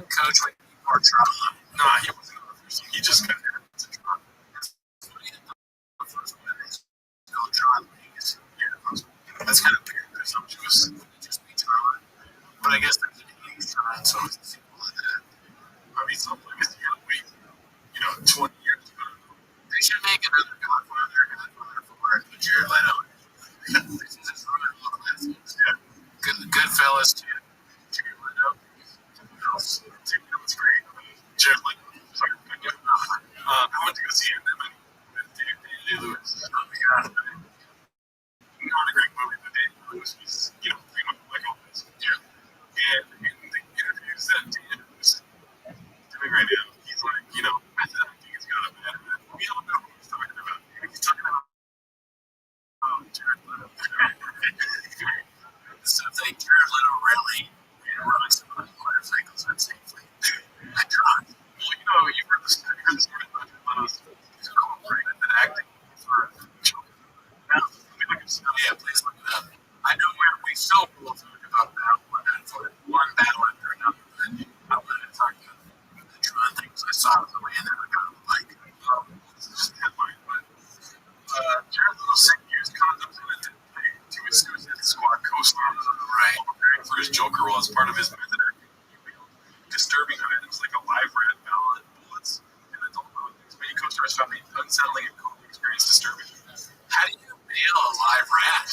Coach like more drama. Nah, he wasn't official. He just got there to drama. The first one is no John Leagues. Yeah, that's kind of weird. There's some just be John. But I guess there's an 80s John, so it's a sequel to that. I mean, something I guess you gotta wait, 20 years ago. They should make another Godfather for Jared Leto. This is his other little classics. Yeah. Goodfellas too. Jared Leto. That was great. Jared Leto. I went to go see him with David Lewis. Oh my God. Not a great movie, but David Lewis was, pretty much like all this. Yeah. And in the interviews that David Lewis is doing right now, he's like, method acting has got a bad rap. We don't know what he's talking about. He's talking about Jared Leto. So they Jared Leto really rode some of the motorcycles unsafely. I tried. Well, you've heard the story about Jared Leto's method acting for children. Yeah, please look it up. I know we still will talk about that one battle after another, but I wanted to talk about the Tron things I saw on the way in there. I got like, this is just a headline, but Jared Leto sent used condoms to his Suicide Squad co-stars, right, preparing for his Joker role as part of his method acting. Disturbing items like a live rat, ballot, bullets, and adult mountains. Many co-stars found the unsettling and cold experience disturbing. how do you mail a live rat?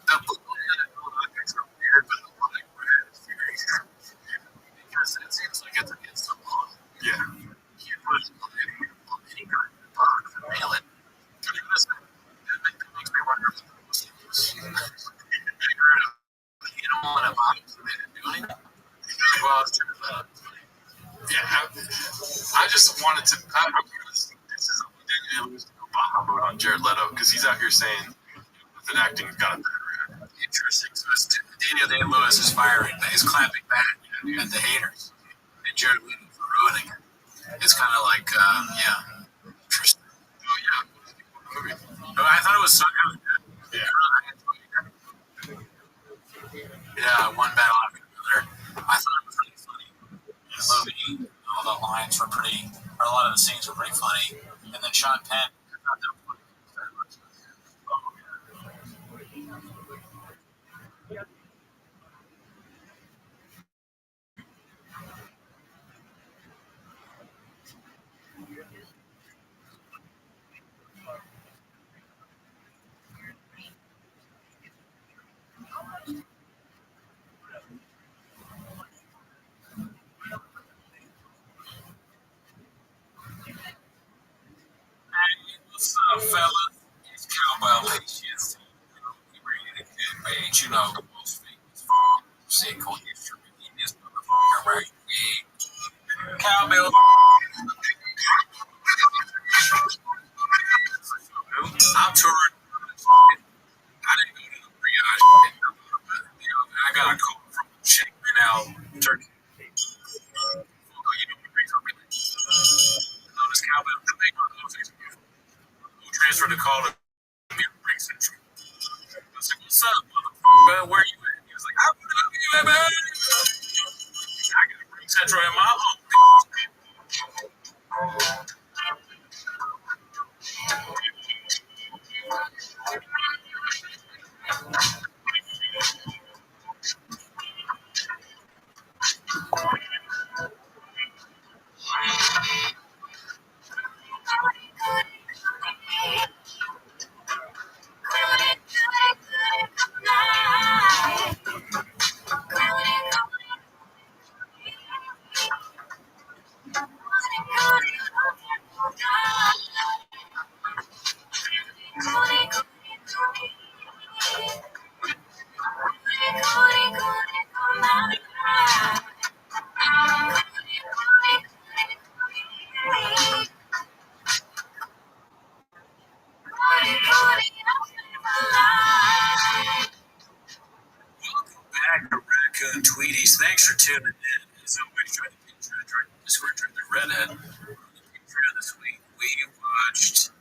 The Olympics are weird, but the live rat is very strange. Because it seems like it's against the law. Yeah. You put it on any kind of box and mail it. That makes me wonder if the Muslims heard of an animal in a box and they didn't do anything. Well, it's true. Yeah, I just wanted to. This is Daniel Obama vote on Jared Leto because he's out here saying that acting's got a bad rap. Interesting. So Daniel Day-Lewis is firing, is clapping back at the haters, and Jared Leto for ruining it. It's kind of like, interesting. Oh yeah, No, I thought it was so good. Yeah. Yeah, one battle after another. I thought it was really funny. The movie, all the lines were pretty, or a lot of the scenes were pretty funny. And then Sean Penn, I thought that was funny. What's up, fellas? It's Cowbell Patience. We bring in a good page, the most famous musical history in this motherfucker right here. Cowbell. I'm touring. I didn't go to the Riage, but I got a call from Shake Now, Turkey. Notice Cowbell. Transferred the call to me at Ring Central. I was like, what's up, motherfucker? Where you at? He was like, I'm with you, man. I got Ring Central in my home. Tweeties, thanks for tuning in. As always, try to Discord, try to Redhead. This week, we watched.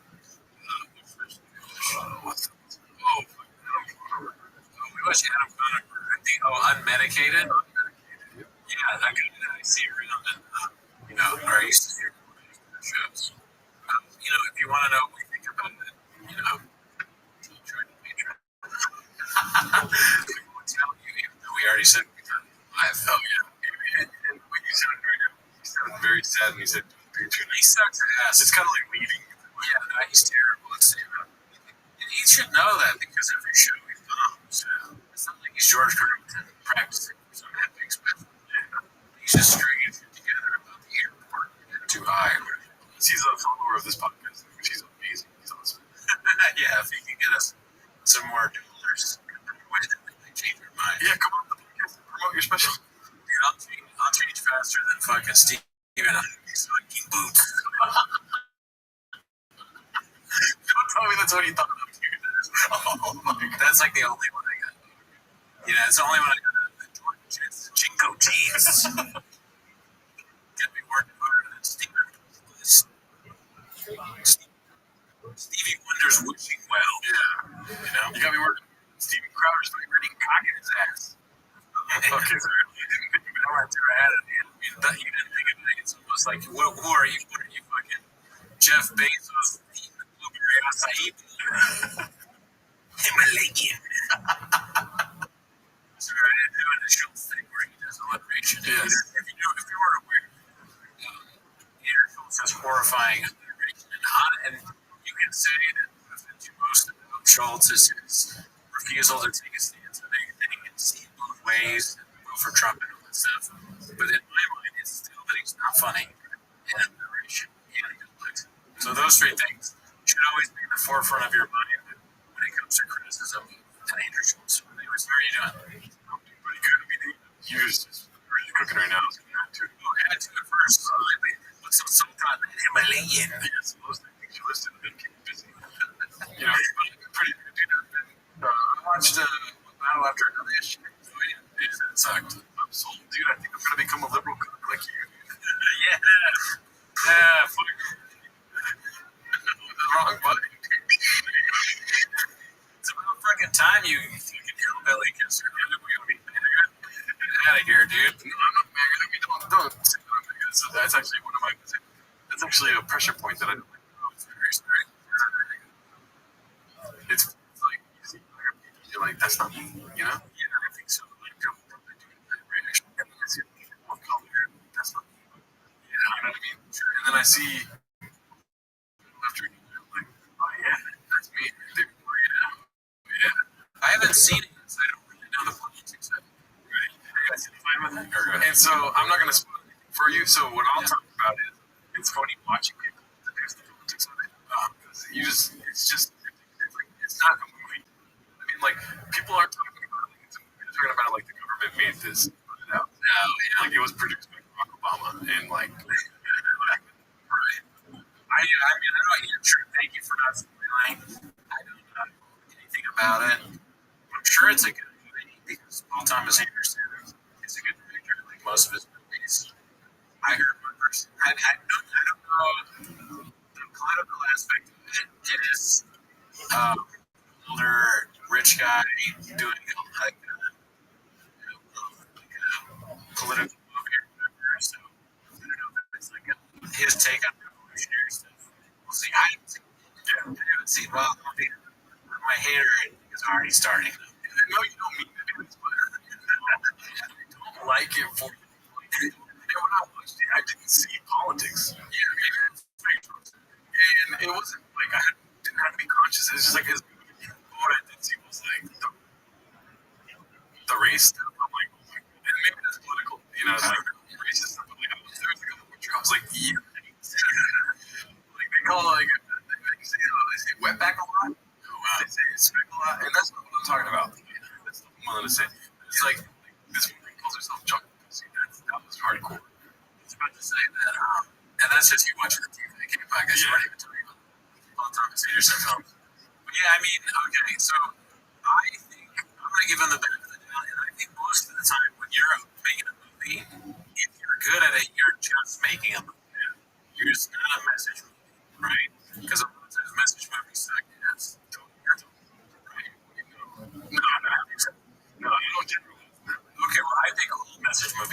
We watched Adam Connor. I think. Oh, unmedicated. Yeah, that guy that I see around, and or I used to see shows. If you want to know what we think about it, try to Patreon. We won't tell you, even though we already said we done live. Oh yeah, and what you sounded right now, you sounded very sad when you said Patreon. He sucks ass. It's kind of like leaving. Yeah, he's terrible at stand-up. And he should know that because every show he bombs. It's not like he's George Carlin practicing for some epic special. He's just stringing it together about the airport and too high. He's a follower of this podcast, which he's amazing. He's awesome. Yeah, if he can get us some more dollars, we might change our mind. Yeah, come on the podcast and promote your special. Dude, I'll change faster than fucking Steven on these fucking boots. Don't tell me that's what he thought of you. Oh my God. That's like the only one I got. It's the only one I got. It's Jinko jeans. Get me working harder than Stevie Wonder's wishing well. Yeah. You got me working. Steven Crowder's vibrating cock in his ass. Okay, sorry. You didn't think of it. It's almost like, who are you? What are you, fucking Jeff Bezos eating the blueberry acai? Himalayan. Sorry, I didn't do an initial thing where he does alliteration. Yes. If you were aware, Peter Schultz has horrifying alliteration and you can say that the most about Schultz is his refusal to take a stance on anything and see it both ways and go for Trump and all that stuff. But in my mind, it's still that he's not funny and alliteration and intellect. So those three things should always be in the forefront of your mind when it comes to criticism of Andrew Schultz. Anyways, how are you doing? I'm doing pretty good. I mean, you're just really cooking right now. So Add to it first. Put some salt on that Himalayan. Yes, most of the things you listed have been keeping busy. Pretty good, dude. I watched Battle After Another yesterday. It sucked. I'm sold, dude. I think I'm gonna become a liberal cook like you. Yeah, fuck. The wrong button. It's about fucking time you fucking hillbilly kisser. We're gonna be out of here, dude. No, I'm not mad. I mean, don't say that I'm mad. So that's actually one of my. That's actually a pressure point that I don't like. It's very scary. It's like you see other people, you're like, that's not me, Yeah, I think so. Like, don't do that reaction. And then I see people of color, that's not me. You know what I mean? And then I see after like, oh yeah, that's me. Yeah. I haven't seen it, so I don't really know the politics of it. Right. You guys fine with it? And so I'm not gonna spoil anything for you. So what I'll talk about is it's funny watching people that there's the politics of it. Because it's not a movie. I mean, like people aren't talking about it like it's a movie. They're talking about it like the government made this, put it out. Like it was produced by Barack Obama and like. Right. I don't. Sure. Thank you for not spoiling. I don't know anything about it. I'm sure it's a good movie because Paul Thomas Anderson is a good director, like most of his movies. I heard one person. I don't know the political aspect of it. It is older rich guy doing like a political movie or whatever. So I don't know if it's like his take on revolutionary stuff. We'll see. I haven't seen. Well, my hater is already starting. No, you don't mean to do this, but I don't like it for. And when I watched it, I didn't see politics. And it wasn't like didn't have to be conscious. It's just like what I did see was like the race stuff. I'm like, oh my God. And maybe that's political. It's like racist stuff. But like, there was like a picture. I was like, yeah. Like they call it like they say wetback a lot. They say spec a lot, and that's not what I'm talking about. That's not what I'm gonna say. It's like this woman calls herself junk pussy. That was hardcore. I was about to say that, and that's just you watching the TV podcast. You're not even talking about Paul Thomas Anderson films. But yeah, I mean, okay, so I think I'm gonna give him the benefit of the doubt, and I think most of the time when you're making a movie, if you're good at it, you're just making a movie. You're just not a message movie, right? Because a lot of times message movies suck. Right? No, I don't think so. No, you don't generalize that.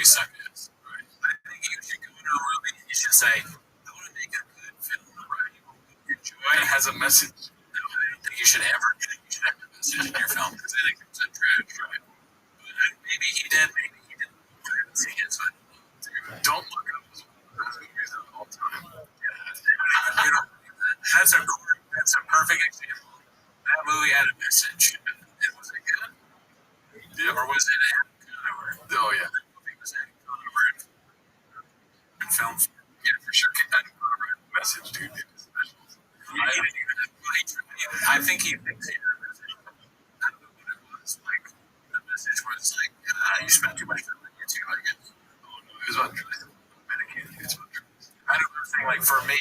suck ass. Right. I think you should go to a movie and you should say, I want to make a good film where you enjoy. It has a message. No, I don't think you should ever have a message in your film because I think it's a trash, right? But maybe he did, maybe he didn't. I haven't seen it, so I don't know. Don't look up those movies all the time. Yeah, you don't believe that. That's a perfect example. That movie had a message. And was it good? Yeah. Or was it Adam Conover? Oh, yeah. That movie was Adam Conover in film. Yeah, for sure. Adam Conover had a message, dude. I think he thinks he had a message. I don't know what it was. Like, the message was like, you spent too much time on YouTube, I guess. Oh, no. It was about drugs. It's about drugs. I don't know. Thing like for me,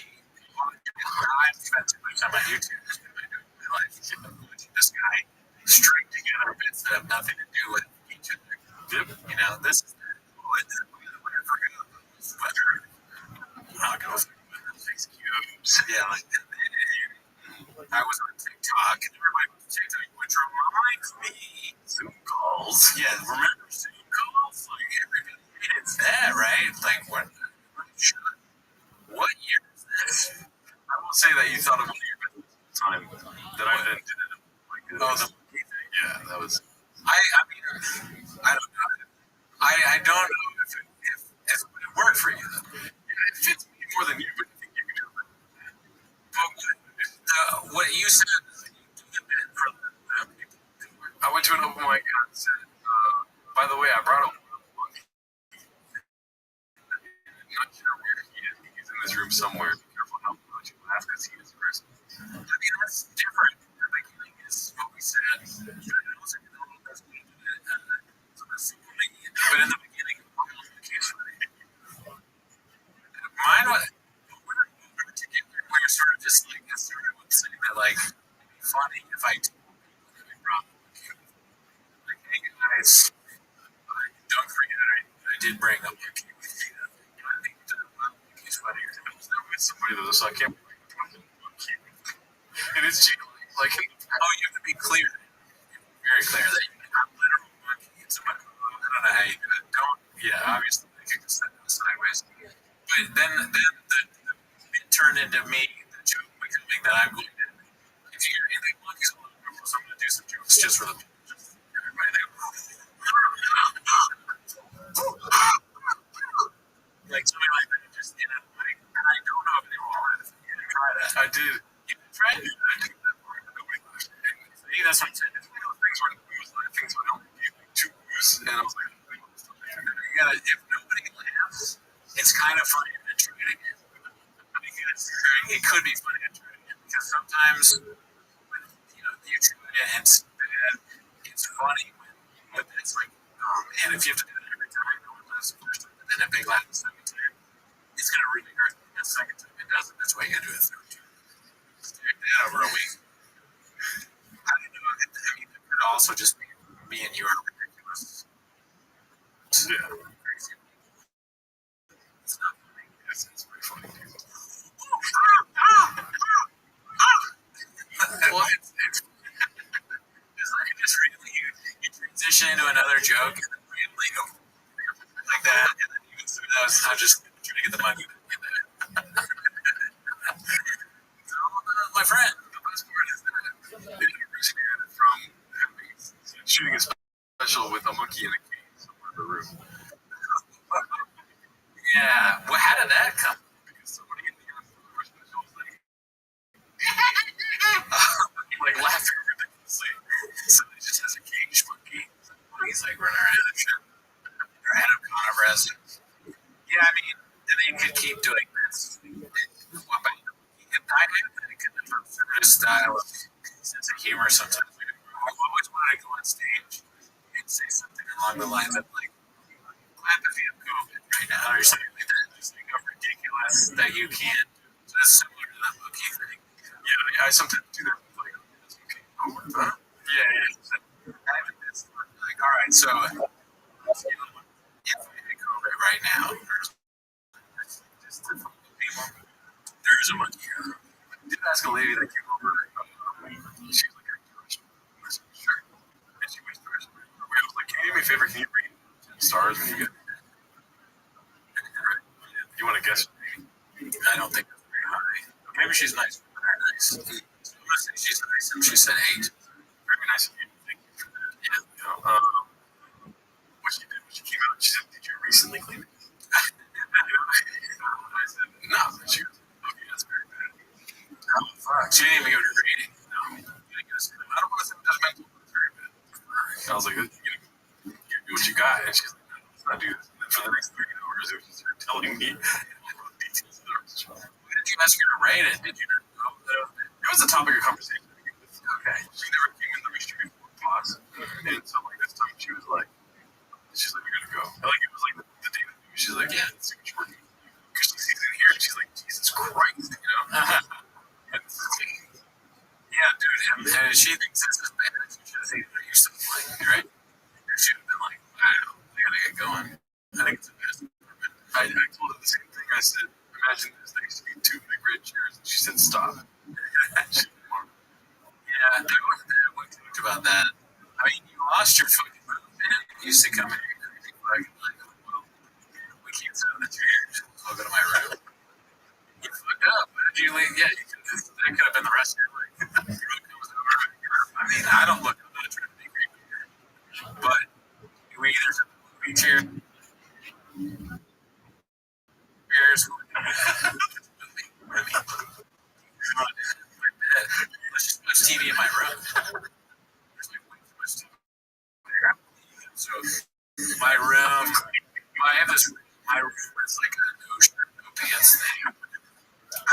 I've spent too much time on YouTube. Like, this guy string together bits that have nothing to do with each other. Yep. You know, this is what I forgot. I'll go with these cubes. Yeah, like I was on TikTok and everybody was on TikTok, which reminds me Zoom calls. Yeah, remember Zoom calls? Like everybody hated that, right? Like what year is this? I will say that you thought of one of your best time that I then did it. Like, the monkey thing. Yeah, that was. I mean, I don't know. I don't know if it would work for you. Yeah, it fits me more than you, but I think you can do it. But what you said is that you do it for the people. I went to an open mic and said, by the way, I brought a monkey. I'm not sure where he is. He's in this room somewhere. Be careful how much you laugh because he is aggressive. I mean, that's different. The beginning is what we said. But in the beginning, mine was when you started just like I started with saying that like it'd be funny if I brought like hey guys, don't forget I did bring up your key with me. I think he's funny. I was there with somebody though, so I can't believe it was a monkey. It is cheap. Like, you have to be clear, very clear that you're not literal monkey. It's I don't know how you do it. Don't. Yeah, obviously they could just send it sideways. But then the it turned into me, the joke becoming that I'm going to, if you hear anything monkeys will go, so I'm going to do some jokes just for the just everybody there. Like something like that, just and I don't know if they were alright. You didn't try that. I did. You didn't try it. I did that part. Nobody laughed. See, that's what I'm saying. It's one of those things where we was laughing, so I don't give like 2 views, and I was like, You gotta, if nobody laughs, it's kind of funny to try it again. Because it could be funny to try it again. Because sometimes when you try it and it's bad, it's funny but it's like, oh man, if you have to do it every time, no one laughs the first time, and then a big laugh the second time, it's gonna really hurt the second time. It doesn't. That's why you gotta do it third time. Stick that over a week. I don't know. I mean, it could also just be me and you are ridiculous. yeah. Crazy. It's not funny. It's pretty funny. Well, it's like just randomly you transition into another joke and then randomly go like that, and then you so I'm just trying to get the money. So, my friend, the best part is that It originated from shooting a special with a monkey in a cage somewhere in the room. yeah. Well, how did that come? Because somebody in the first special was like laughing ridiculously. So he just has a cage monkey. He's like running around and shit. Or Adam Conover has it. Yeah, I mean, and then you could keep doing this. I could consider a style of sense of humor sometimes. I always wanted to go on stage and say something along the lines of like, glad to feel COVID right now, or something like that. Just like a ridiculous that you can't. So it's similar to that monkey thing. Yeah, I sometimes do that with like, okay, Huh? Yeah. So, I think that's like, all right, so if I had COVID right now, just to fool people, there is a monkey here. I did ask a lady that came over. She was like, I said, sure. And she was I was like, can you do me a favor? Can you rate 10 stars when you get You want to guess? I don't think it's very high. Maybe she's nice. Very nice. So I'm gonna say she's nice, and she said 8. Very nice of you. Thank you for that. Yeah. You know, what she did when she came out, she said, "Did you recently clean it?" I said, "No." She goes, "Okay, that's very bad." Oh fuck. She didn't even give it a rating. No. I don't want to say judgmental, but it's very bad. I was like, "You do what you got," and she's like, "No, let's not do this." And then for the next 3 hours, it was just her telling me all the details of the restaurant. Why did you ask her to rate it? Did you not know that? It was a topic of conversation. Okay. She never came in the restaurant before pause, and so like this time she was like, "We gotta go." And, like it was like the day that she's like, "Yeah, let's see what you're working." Because she sees in here and she's like, "Jesus Christ," you know. And Yeah, dude. And she thinks this is bad. She should have seen it yourself, like, right? She should have been like, wow, I gotta get going. I think it's a best. I told her the same thing. I said, "Imagine this. There used to be 2 big red chairs." And she said, "Stop." Yeah, we talked about that. I mean, you lost your fucking move, man. You used to come in here and be like, well, we can't sit on the chairs. So I'll go to my room. You fucked up. But if you leave, yeah, that could have been the rest of your life. I mean, I don't look, I'm not trying to be creepy here. But we either sit in the movie chair, chairs, I mean, my bed. Let's just watch TV in my room. There's like way too much TV. So my room, I have this. My room is like a no shirt, no pants thing.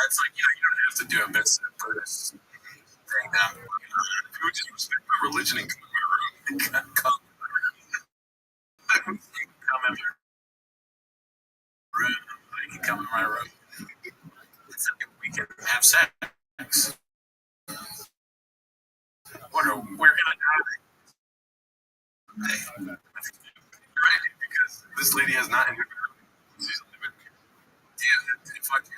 It's like you don't have to do a mitzvah for this thing that I'm working on. If you would just respect my religion and come in my room. Come in my room. Come in my room. I can come in my room. It's like we can have sex. We're gonna die. Hey, Right? Because this lady has not entered my room. She's living here. dude, fuck you.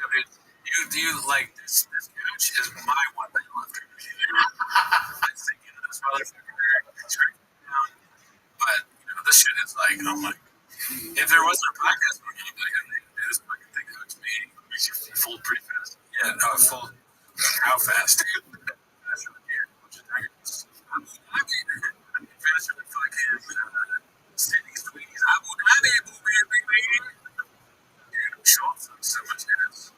Do you like this couch is my one that you left her. I'm thinking of this motherfucker there. But this shit is like, I'm like, if there wasn't a podcast on anybody, I think this fucking thing hooks me. Makes you fold pretty fast. Yeah, no, full. How fast? That's really weird. Faster than fucking Sydney's tweets. Abu Dhabi, baby. Dude, Schultz looks so much ass.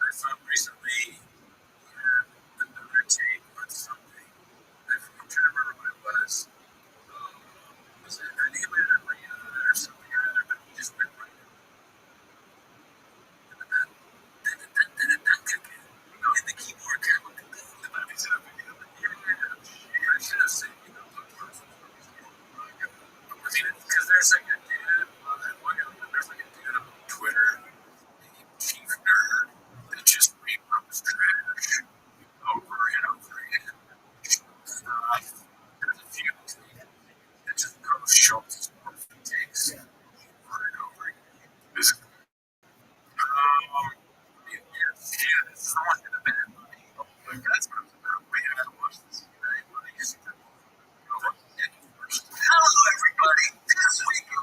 I found recently he had another take on something. I'm trying to remember what it was. Was it I think it might have been Rihanna or something or other, but he just went right in the keyboard. He said, "I'm picking up the I should have said, I mean, because there's like a dude, there's like a dude on Twitter, Chief Nerd, that just repurposed trash over and over again. There's a few that just post Schultz's perfect takes over and over again. This Yeah, this is the one in the bad money. Like, that's what it's about. We have to watch this. Right? Well, you see that. Hello, everybody. This week it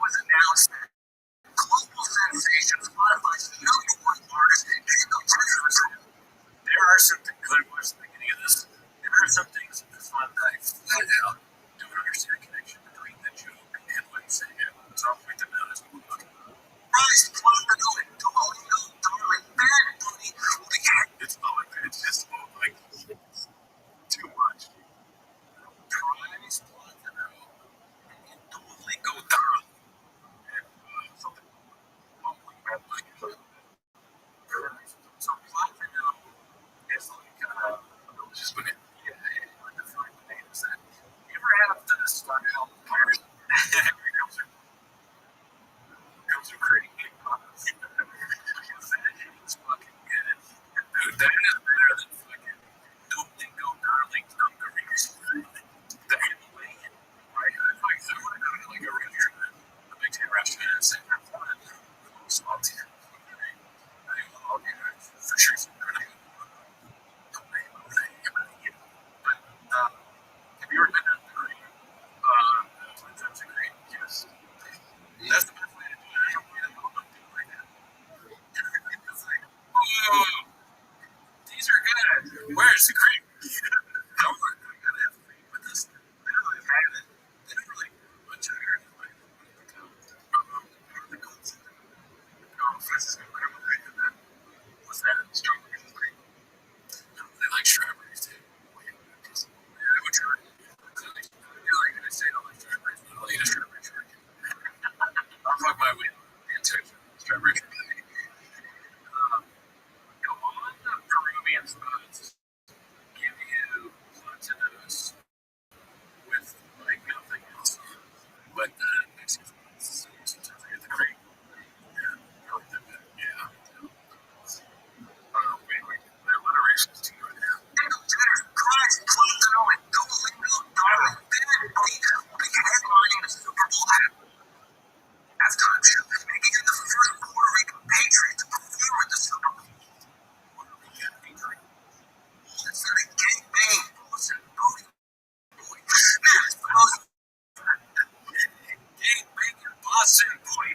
Listen, boy.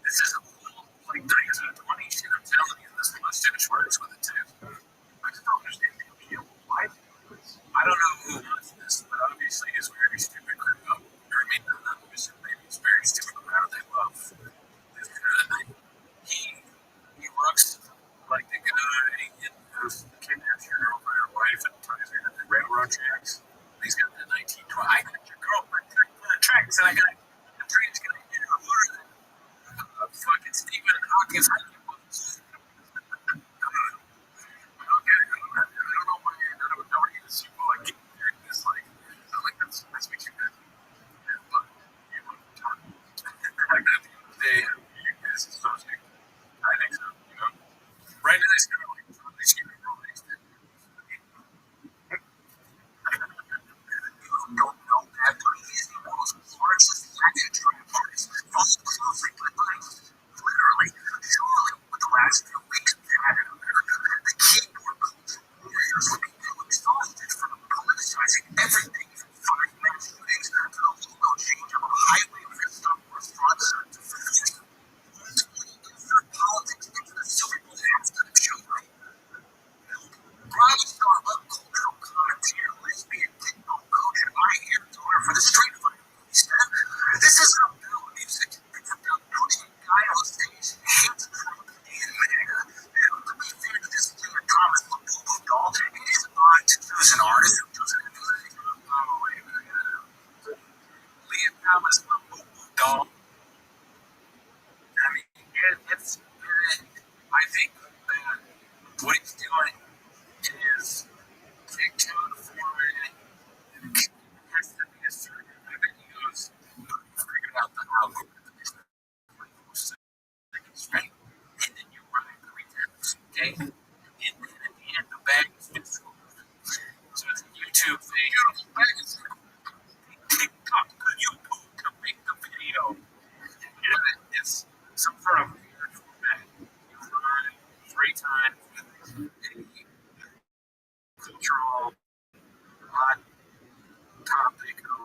This is like 1920 shit. I'm telling you, this mustache works with it too. I just don't understand the appeal. Why? I don't know who wants this, but obviously it's very stupid crypto. I mean, not obviously, maybe it's very stupid amount they love this kind of thing. He looks like the guy who kidnaps your girlfriend or wife and ties her to the railroad tracks. He's got the 1920. I got your girlfriend tied to the tracks, and I got the train's gonna get her harder than fucking Stephen Hawking's. I don't get it. I don't know why nobody in the Super Bowl like getting this. Like, I like that's what you guys do. But you want to talk. Like, at the end of the day, this is so sick. I think so. You know, right now it's kind of like they should be released. You don't know that, but he is the world's largest flag trap artist. Also closely behind, literally, surely, with the last few weeks we've had in America, the keyboard culture warriors would be exhausted from politicizing everything from 5 mass shootings to the logo change of a highway messed up restaurant to refusing insert politics into the Super Bowl halftime show, right? Robbie star up cultural commentator, lesbian kickball coach, and my hair donor for the Street Fighter movie said, "This isn't about music. It's about putting a guy on stage who hates Trump and MAGA." And to be fair to this player, Thomas the Boo Doll, it is odd to choose an artist who doesn't have anything to do with Liam Thomas the Boo Doll. I mean, I think that what he's doing is TikTok format. It has to be a certain. I bet he goes, figured out the algorithm is right, and then you run it 3 times, okay? And then at the end, the bag is physical. So it's a YouTube video. The bag is TikTok. YouTube to make the video. Yeah, it's some sort of weird format. You run it 3 times with a cultural hot topic or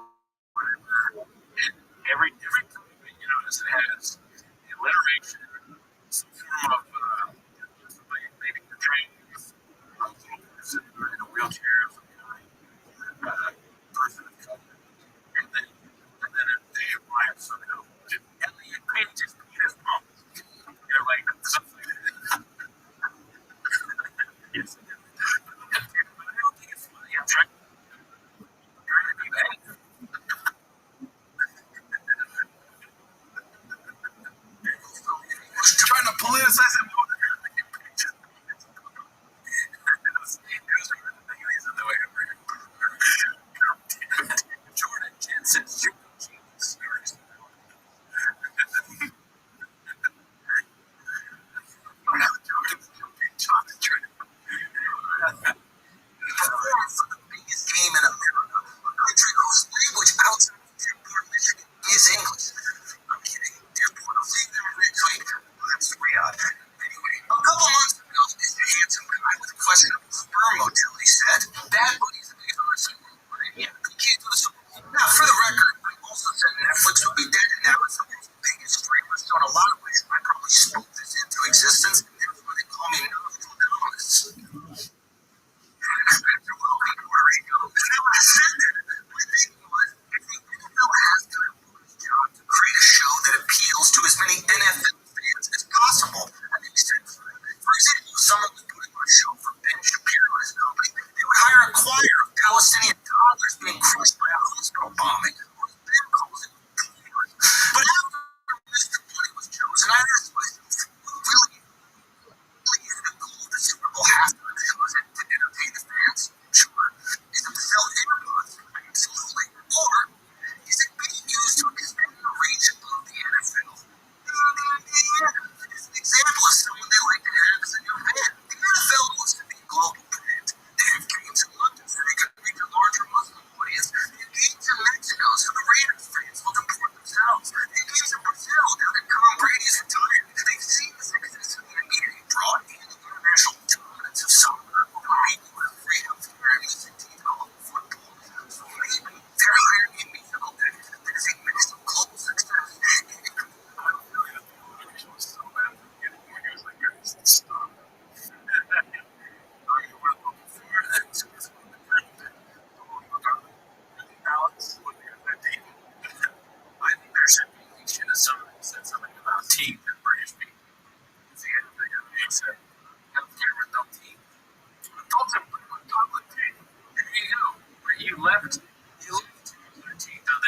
whatever. And every time you notice it has alliteration, some form of somebody maybe portraying a little person in a wheelchair of some kind, person of color, and then they apply it somehow. Elliot Page's penis pump. Like something like that. Yes. But I don't think it's funny. I'm trying to be bad. Trying to politicize it more. Jordan Jensen's series. For the biggest game in America, a country whose language outside of Dearborn, Michigan is English. I'm kidding. Dearborn, I'll see them next week. That's Riyadh. Anyway, a couple months ago, this handsome guy with questionable sperm motility said, "Bad buddies are the Super Bowl, right? Yeah, he can't do the Super Bowl." Now, for the record,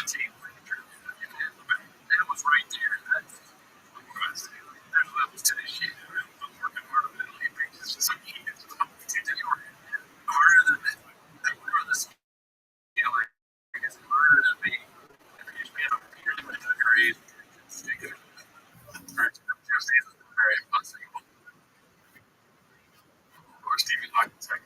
tape recorder. That was right there. That's there's levels to this shit. I'm working hard on that late pages. So you were harder than that. Harder than you know, I guess harder than me. If you just made up your grade, stick it. Very impossible. Or Stevie Hawkins. Things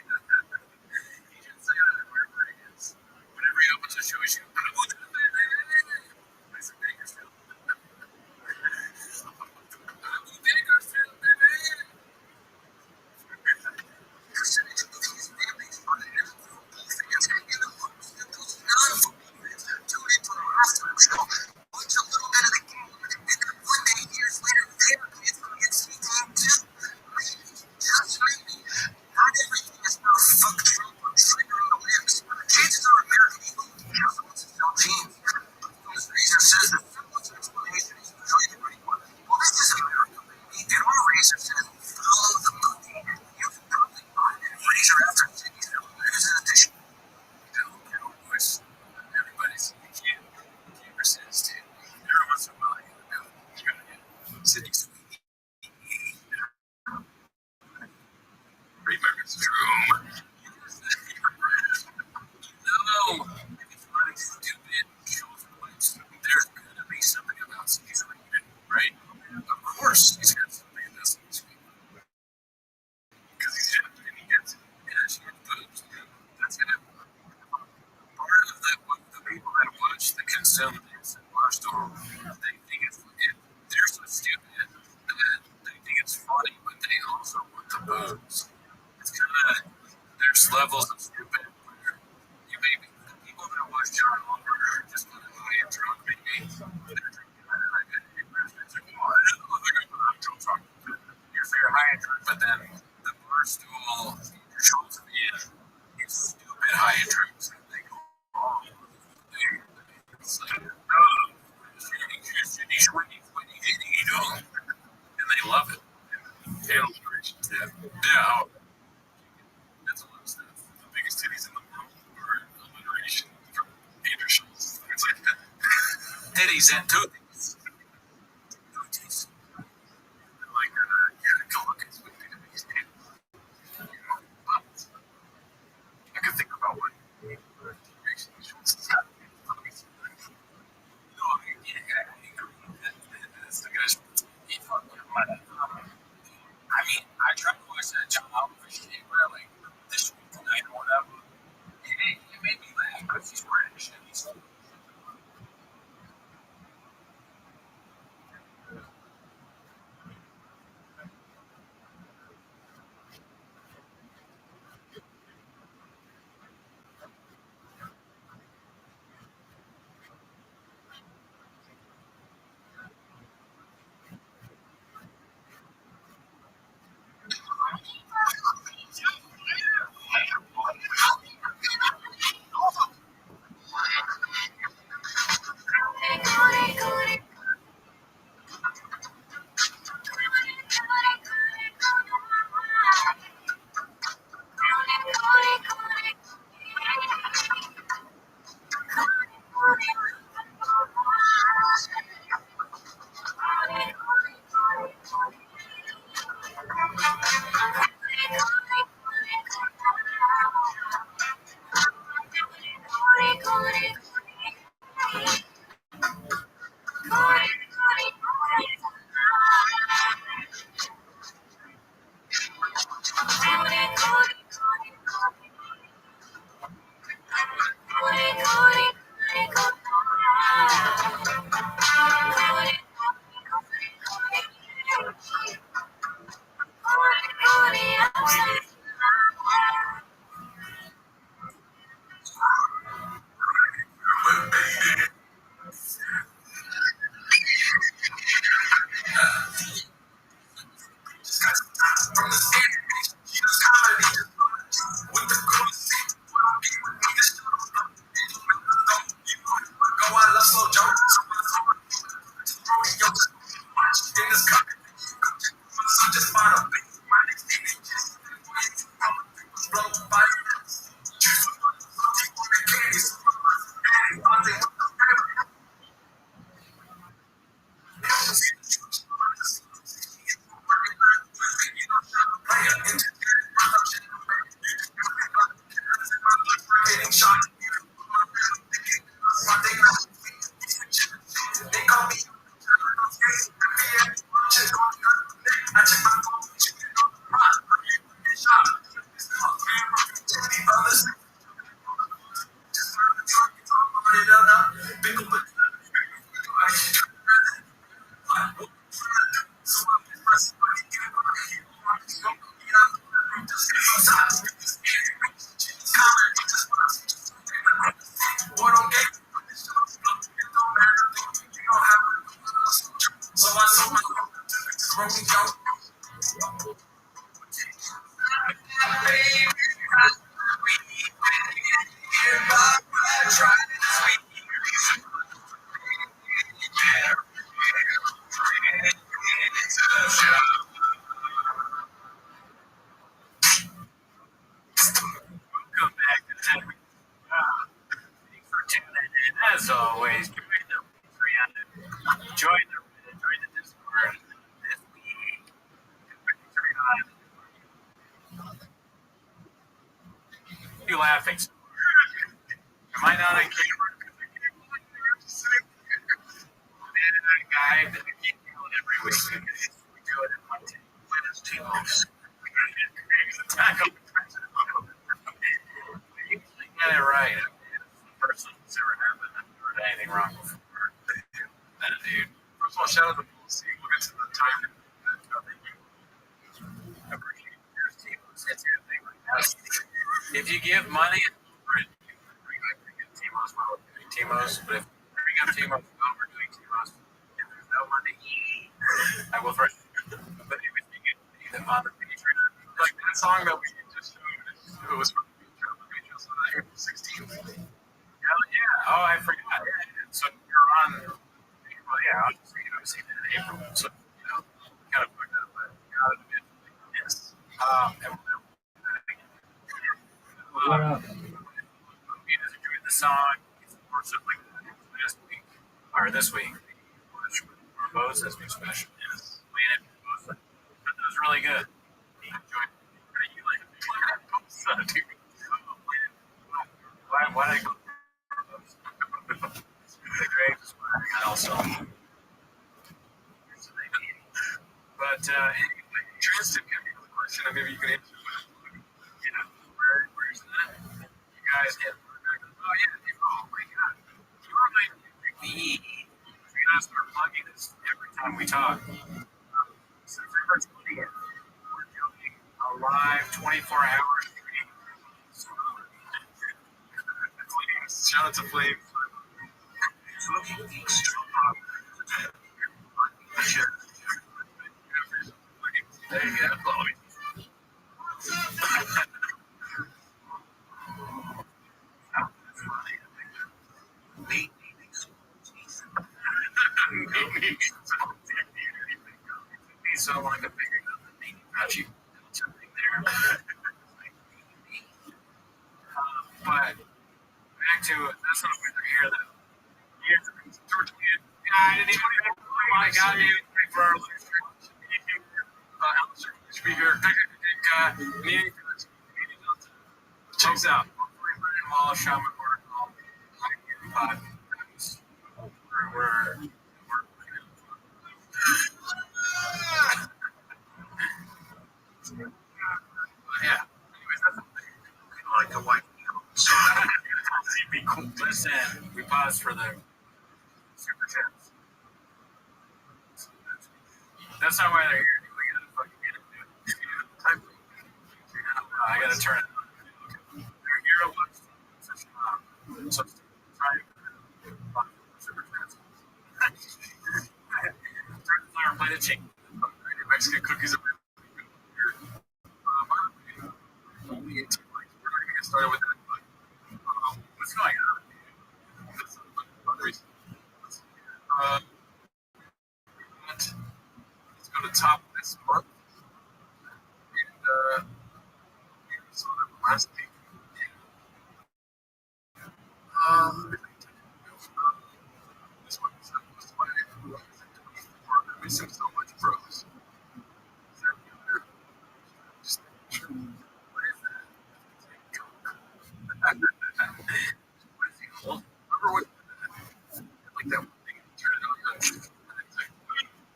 that he didn't say that wherever he is. Whenever he opens a show, he's I will do that. I said, Bakersfield. I will Bakersfield, baby. Percentage of these families are the football fans and the folks that those non-football fans tune into the halftime show, watch a little bit of the game, and then one day, years later, their kids will get seen too. Maybe, just maybe, not everything is about fuck Trump or triggering the limbs. Chances are American Eagle just wants to sell jeans. As Razor says, the simplest explanation is usually the right one. Well, this is America, baby, and our Razor says, follow the money. You can probably find it. Razor after Sydney's limited edition. Which everybody's, you can't resist. Every once in a while, you gotta get Sydney's. Remember, it's true. No, if it's running stupid, there's gonna be something about Sydney's right? Of course, he's got something in this because he's hip and he gets it. Yeah, she gets boobs. That's it. Part of that, what the people that watch, that consume this and watch the world, they think they're so stupid that they think it's funny, but they also want the boobs. It's kind of, there's levels of stupid where you maybe, the people that watch John Oliver are just going to high and drunk, maybe. They're drinking, it's like, oh, I don't know, they're going to drunk. You're saying high and drunk, but then the bar stool, your shoulders in, it's stupid high and drunk. So they go, oh, it's like, oh, you know, and they love it. Illustration, yeah. That's a lot of stuff. The biggest titties in the world are alliteration from Anderson. It's like titties and tooties. Tooties. Like, yeah, Columbus would be the biggest titties. I can think about what that's the guy's. I mean, I tried to watch that John Oliver shit really this week tonight or whatever. It made me laugh because he's British and he's Welcome back to Tech. Thanks for tuning in. As always, join the Patreon, join the Reddit, join the Discord. This week, Patreon. You laughing? Am I not on camera? Guy that we keep doing every week. We do it in one team. Winners team hosts. Tackle the president. We usually get it right. It's the first time it's ever happened. I've never heard anything wrong before. That dude. First of all, shout out to the policy. We'll get to the time. I appreciate your team. It's happening right now. If you give money, bring up Timos while we're doing Timos. But if you bring up Timos while we're doing Timos, and there's no money, I will first. But if you get either on the Patreon, Like that song that we just showed, it was from the Patreon, so that April 16th. hell yeah. Oh, I forgot. Yeah. So you're on. Well, yeah, obviously, I've seen it in April. So, kind of fucked up, but got it eventually. Yes. And you guys enjoyed the song. Or something like that last week. Or this week. Moses new special. Yes. Playing it for both. That was really good. He enjoyed it. You like it? Dude. Why did I go? The Graves also. But anyway, Tristan, can you have a question? And maybe you can answer that. where's that? You guys get. Oh yeah. Oh my God. You remind me. We gotta start plugging this every time we talk. September 20th, we're doing a live 24-hour stream. Shout out to Flame. There you go. Follow me. He's so like a bigger than me. Got you. Something there. But back to that's not why they're here though. Here's George Kid. I didn't even know my goddamn 24 hour speaker. Checks out. Wall Shaman Protocol. We're yeah. Anyways, that's like a white. So be cool. Listen, we paused for the super chats. That's not why they're here. We gotta fucking get it. I gotta turn it. They're here to watch so try super chats. Turn the fire, play the chicken. Mexican cookies are really good. We're not going to get started with that, but What's going on? that's another reason. Let's go to top this month. And we saw them last week. This one is supposed to be missing so much pros. Is there any other? Just sure. What is that? What is he called? Remember what? Like that one thing. Turn it on.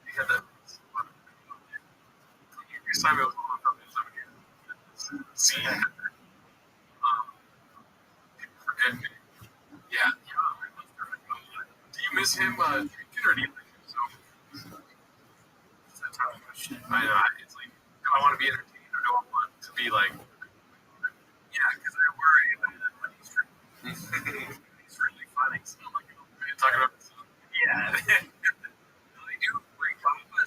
He had that. Every time it was all about this. See? Forget me. Yeah. Do you miss him? Drinking or do you like him? So that's how much. It's like, do I want to be entertained or do I want to be like? Yeah, because I worry about that when he's drinking. He's really funny. So I'm like, talking about this. Yeah. I do bring Papa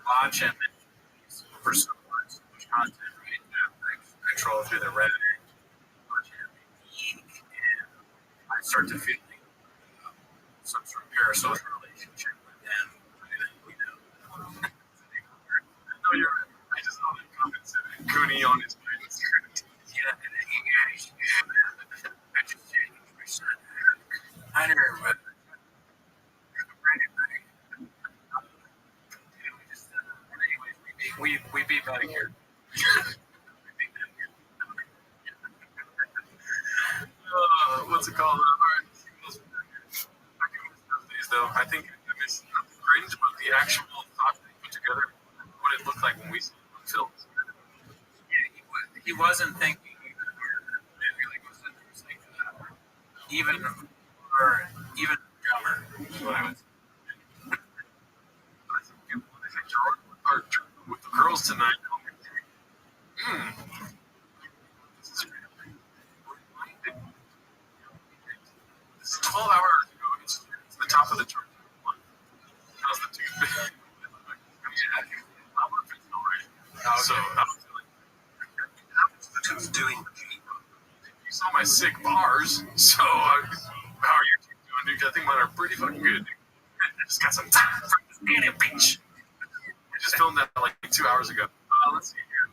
watch him for so much content, right? I troll through the Reddit, watch him geek, and I start to feel like some sort of parasocial relationship with him. No, you're right. I just saw that comment said Goonie on his mind. Yeah, and then he guys, I just said, my son, Hunter, we beat back here. What's it called? Though I think I miss not the cringe, but the actual thought they put together, what it looked like when we saw it on film. Yeah, he wasn't thinking. It really was like even even dumber. Is what I was. I think people, I think Gerard are with the girls tonight. This is this is 12 hours ago. It's the top of the chart. How's the tooth? So I don't feel like the tooth doing. You saw my sick bars, so how are your teeth doing, dude? I think mine are pretty fucking good. I just got some time from this damn beach. We just filmed that like 2 hours ago. Let's see here.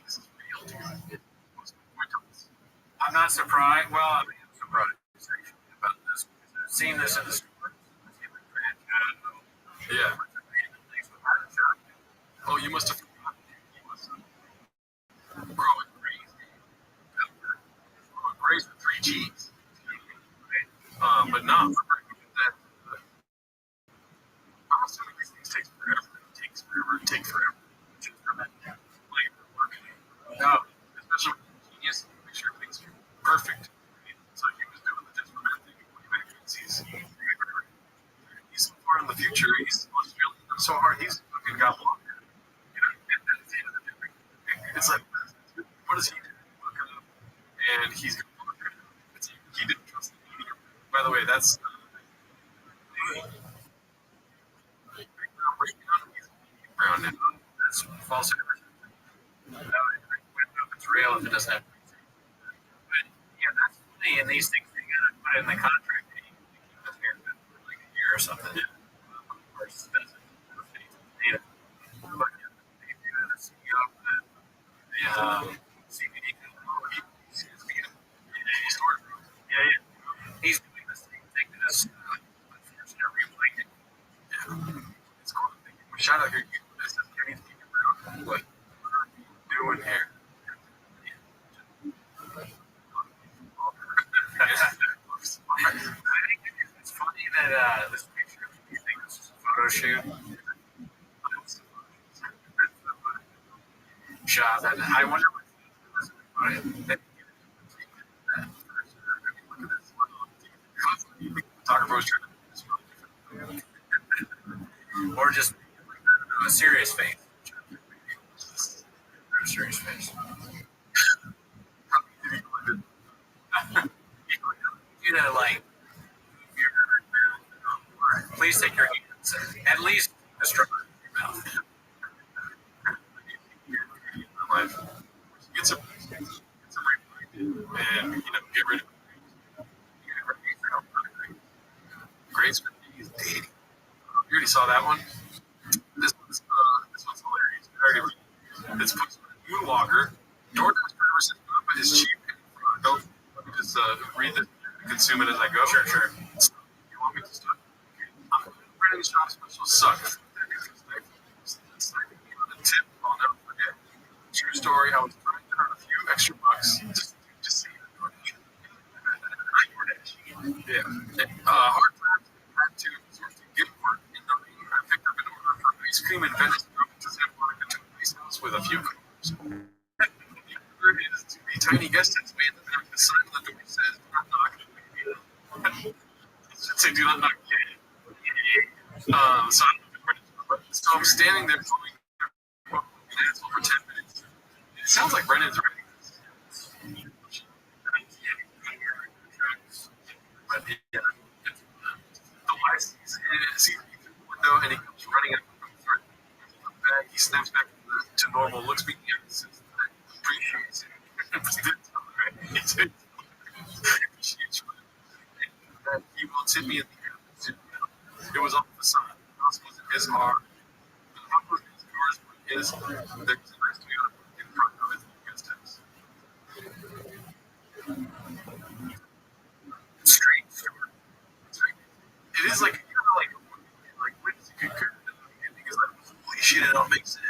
This is real, dude. I'm not surprised. Well, I mean, I'm surprised about this. I've seen this in the store. Yeah. Oh, you must have forgotten. He was growing crazy. Growing crazy with 3Gs. But no, that. I'm assuming these things take forever. Take forever. Like, No, especially with genius, make sure everything's perfect. So he was doing the different thing. He's so far in the future. He's so hard. He's fucking got longer. It's like, what does he do? And he's he didn't trust the media. By the way, that's brown now. that's false advertising. If it's real, if it doesn't have. But yeah, that's funny. And these things you gotta put in the contract. That you keep this haircut for like a year or something. Or expensive. But they do the CEO of the CBD. Yeah. He's doing the same thing to this unfortunate replay. It's cool. Shout out here. This is Kenny's Brown. What are you doing here? I think it's funny that this picture, you think this is a photo shoot? Shot. And I wonder what. Talker Bros. Or just a serious face. A serious face. You know, like, please take your hands, at least destroy your mouth. Get some and get rid of grades. You already saw that one. This one's hilarious. It's Moonwalker. DoorDash driver says Bubba is cheap. Don't let me just read this and consume it as I go. Sure. You want me to start? Brandon shop specials suck. The tip I'll never forget. True story. I was trying to earn a few extra bucks just see it. Yeah. Hard times had to get work in the rain. I picked up an order for ice cream in Venice to San Monica to a nice house with a few cars. Is to be tiny guest way in the back. The sign on the door says, "Do not knock." It should say, "Do not knock." So I'm standing there pulling an asshole for 10 minutes. It sounds like Brennan's ready. But yeah, the license sees the window and he comes running up from the front. he snaps back to normal, looks me in the eye, and says, I appreciate it. He said, that he will tip me in the air. It was off the side. The house wasn't his car. The top of his cars were his. There was a nice Toyota in front of his guest house. Strange story. It is like, you know, like when is a good character? Because like, holy shit, it all makes sense.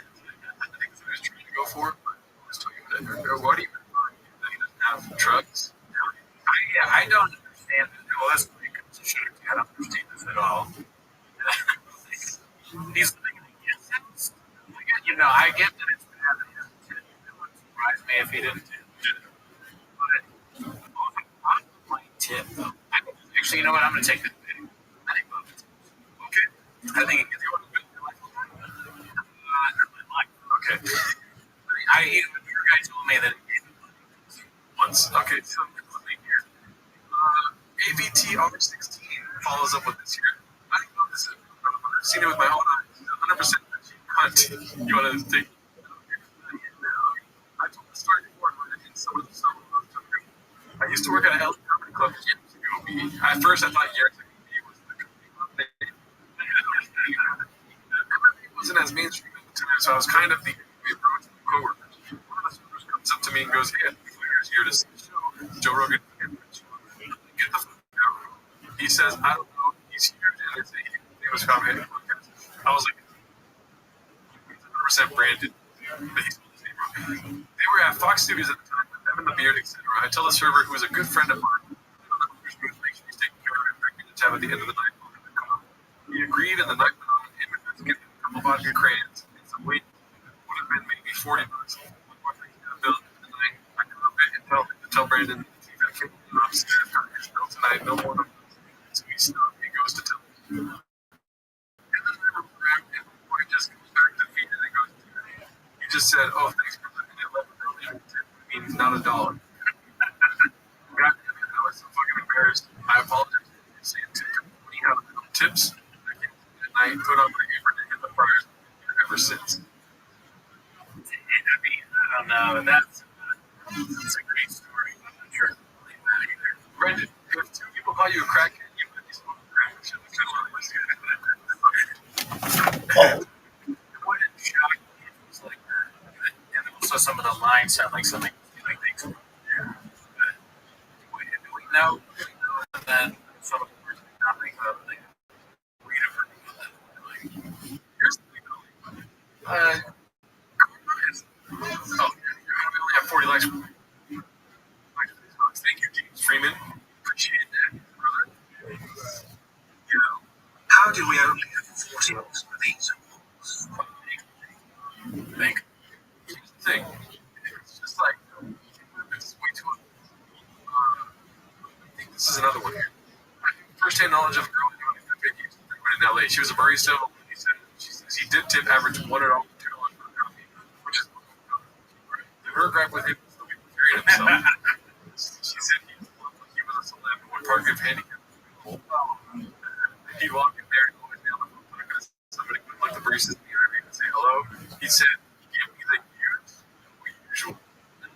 I think that's what he was trying to go for, but it's Toyota. Why do you even find that he doesn't have trucks? I don't understand this. Well, that's pretty good. I don't understand this at all. He's living in a guest house. You know, I get that it's bad that he doesn't tip. It wouldn't surprise me if he didn't tip. But I might tip, though. Actually, you know what? I'm going to take this video. I think both tips. Okay? I think it gets you a good life. Okay. Your guy told me that it gave me Once. Okay, so here. ABT August 16 follows up with this here. I don't know if this is, I've seen it with my own eyes. 100% cunt. You want to take? I told the story before, but I did some of the stuff. I used to work at a health comedy club years ago. At first, I thought years ago was the comedy club name. It wasn't as mainstream at the time, so I was kind of the approach of coworkers. One of the servers comes up to me and goes, "Hey, here's here to see the show. Joe Rogan, get the fuck out." He says, "I don't know. He's here and it's it was from him." I was like, 100% branded. But he's they were at Fox Studios at the time with Evan the Beard, etc. I tell the server, who is a good friend of mine, make sure he's taking care of him, bring me the tab at the end of the night. He agreed, and the night went on. Him and Vince get a couple vodka crayons and some weed. Would have been maybe $40. One more thing to build in the night. I come up and tell Brandon, "He's got killed upstairs. Got his bill tonight. No more of them." So he stopped. He goes to tell him. And then I grabbed him. He just goes back to feet and goes, "He just said, oh, thanks for living at $11 million. It means not $1." God damn it, I was so fucking embarrassed. I apologize for saying tips. I put on my apron and hit the fryers ever since. I mean, I don't know. That's a great story. I'm not sure I believe that either. Brendan, if two people call you a crackhead, you might be smoking crack. Shit, that's kind of what I was doing. It wouldn't shock me if it was like that. And also, some of the lines sound like something like they come from there. But do we know that some of the words are not making up? Read it for me. Here's the thing, though. We only have 40 likes. Thank you, James Freeman. Appreciate that, brother. You know, How do we only have 40 likes for these awards? here's the thing. It's just like, it's way too. I think this is another one here. First-hand knowledge of a girl in LA. She was a barista. She says he did tip average $1 to $2 for a coffee, which is her gripe with him was the way he carried himself. She said he was a celeb and would park his handicap. He'd walk in there and go down the phone because somebody would let the baristas behind me and say hello. He said, "Give me the usual."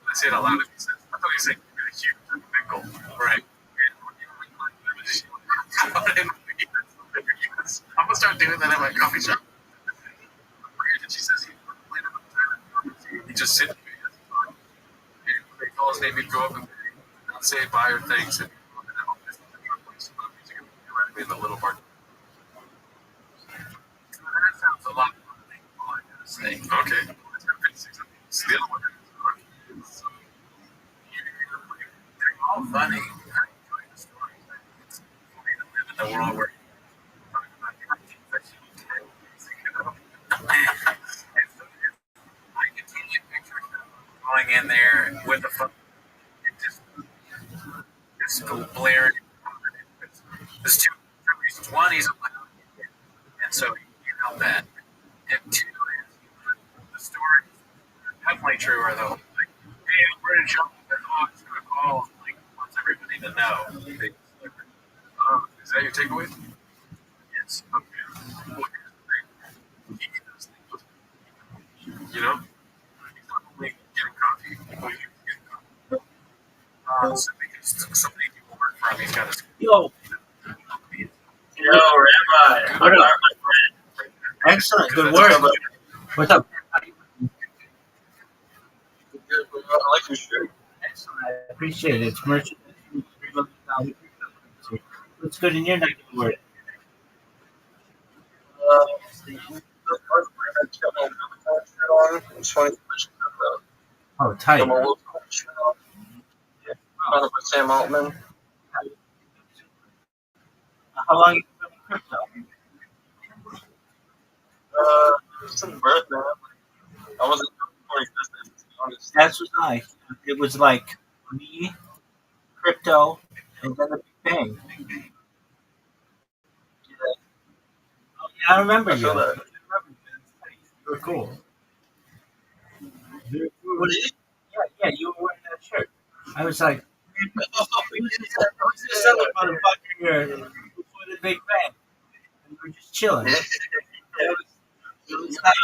I say it out loud. He said, "I thought he was saying, give me the huge pickle." Right. I'm gonna start doing that at my coffee shop. She says he just sit and when they call his name, he'd go up and not say bye or thanks, and in the little bar. That sounds a lot more than all I gotta say. Okay. So the other one is They're all funny. I enjoy the stories. It's funny to live in the world where I can totally picture going in there with a phone and just blaring. There's two reasons. One, he's a loud kid, and so you know that. And two is the stories are definitely true. Are though, like, hey, we're in trouble. Their dog's gonna call. Like, wants everybody to know. is that your takeaway? Yes. Okay. Well, here's the thing. He does things with also because so many people work for him. He's got his. Yo, Rabbi. What up? My friend. Excellent. Good work. What's up? I like your shirt. Excellent. I appreciate it. It's merchandise. What's good in your neck of the woods? Oh, tight. Sam Altman. How long you been in crypto? Since birth, man. I wasn't before existence, to be honest. That's what I. It was like me, crypto, and then the Big Bang. Oh, yeah, I remember I you. feel that. You were cool. What is it? Yeah, you were wearing that shirt. I was like, who's this other motherfucker here before the Big Bang? And we were just chilling. It was like,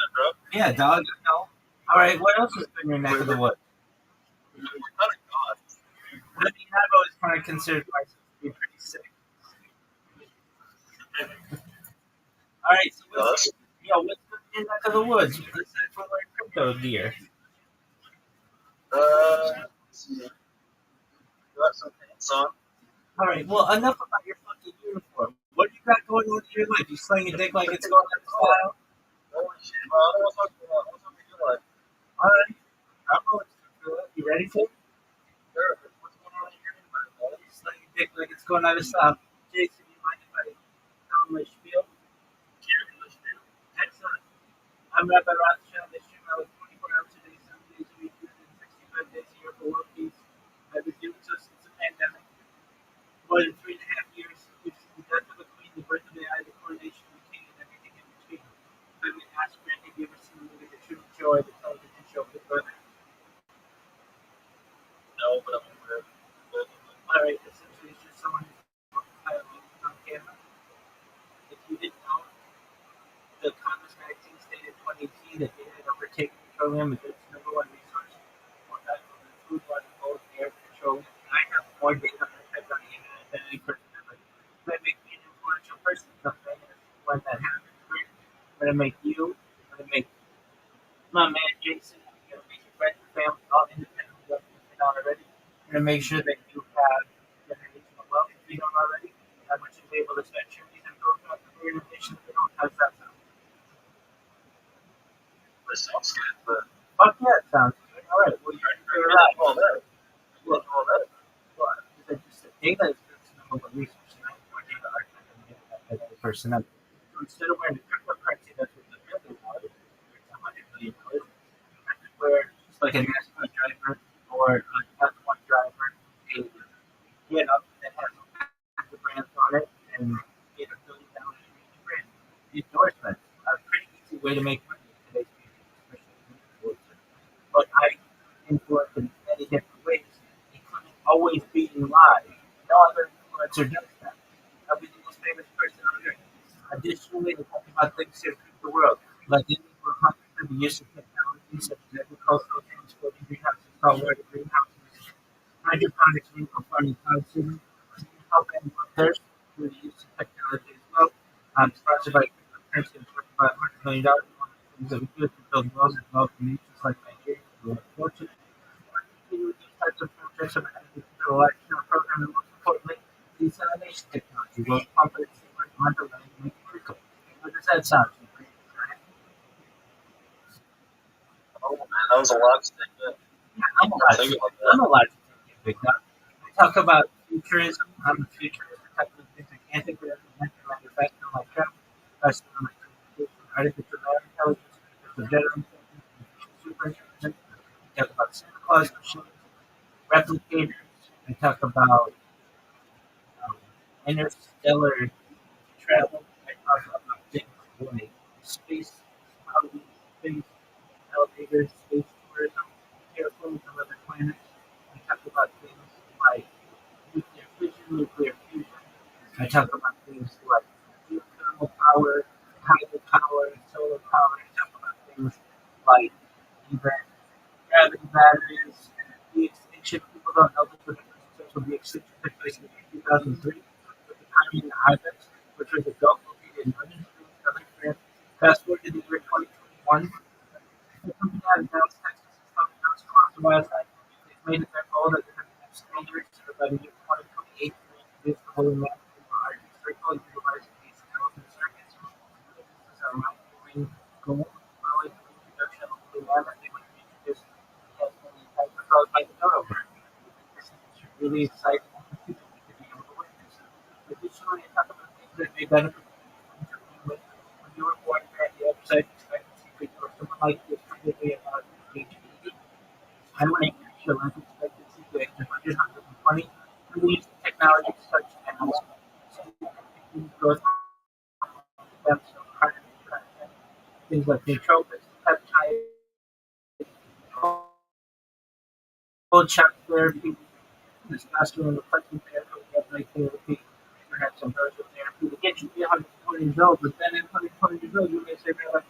yeah, dog. No. All right, what else has been your neck of the woods? I mean, I've always kind of considered myself to be pretty sick. All right, so what's been your neck of the woods aside from like crypto gear? All right, well, enough about your fucking uniform. What do you got going on in your life? You sling your dick like it's going out of style? All right, I'm going to you ready for it? You sling your dick like it's going out of style. Jason, you mind if I tell my spiel? Excellent. I'm Rabbi Rothschild. I stream out 24 hours a day, 7 days a week, 365 days a year for world peace. I've been doing so since the pandemic. More than 3.5 years. We've seen the death of a queen, the birth of AI, the coronation of a king, and everything in between. I've been asked, Grant, have you ever seen the movie The True Joy, the television show Big Brother? No, but I'm aware. All right, essentially, it's just someone who's on camera. If you didn't know, the Congress magazine stated in 2018 that they had overtaken petroleum as its number one resource. More valuable than food, water, coal, air, petroleum. And I have more data on the internet than any person ever. That makes me an influential person someday. And when that happens, I'm going to make you, I'm going to make my man Jason, I'm going to make your friends and family all independent of what you've been on already. I'm going to make sure that you have generational wealth if you don't already. That much is able to spend charities and go to the organization that they don't. How's that sound? That sounds good, but Fuck yeah, it sounds good. All right, well, you're right. all that. Well, I just said data is the number one resource, and I have more data archive than any person ever. So instead of wearing a cryptocurrency that's worth $1 million, it's $100 million. I could wear just like a NASCAR driver or an F1 driver, that has the brands on it, and get $1 billion in each brand. The endorsements are a pretty easy way to make money in today's media, especially influencers. But I influence in many different ways, including always being live. No other influencer does that. I'll be the most famous person on earth. Additionally, they talk about things that improve the world, like ending for the use of technology such as agricultural transporting greenhouses, saltwater greenhouses, hydroponics, vertical farming, cloud seeding, help end thirst through the use of technology as well. Sponsored by cryptocurrency and worth about $100 million. One of the things that we do is we build wells and developing nations like Nigeria, who are fortunate. Continue with these types of projects of agricultural lifestyle program, and most importantly, desalination technology will pump it underland and make it quicker. How does that sound to you? Oh man, that was a lot to take in. Yeah, I'm allowed to take it, big dog. I talk about futurism. I'm a futurist. I talk about things I can't think of manufacturing like travel, personal like communication, artificial intelligence, artificial general intelligence, super intelligence. I talk about Santa Claus machines, replicators. I talk about um, interstellar travel. I talk about things like space, space elevators, space tourism, terraforming some other planets. I talk about things like nuclear fission, nuclear fusion. I talk about things like geothermal power, hydropower, solar power. I talk about things like even gravity batteries, the extinction. People don't know the difference So the extinction took place in 2003 with the timing of Ibex, which was a Gulf located in London, Southern France. Fast forward to the year 2021, the company out of Dallas, Texas, is helping us across the wildlife. They've made it their goal that they're going to have standards so by the year 2028 to introduce the holy land in our circle and utilize these intelligent circuits. This is our mind-blowing goal, following the introduction of the holy land that they want to introduce as many types of caused by the dodo bird. This is really exciting for people to be able to witness. Additionally, I talk about things that may benefit when you were born at the upside expectancy or someone like this probably about age 80. I want to increase your life expectancy to 100, 120, and we use the technology such as growth them so things like nootropics, peptides, cold shock therapy, testosterone replacement therapy, red therapy, perhaps some version therapy to get you to be 120 years old. But then at 120 years old, you may say, well,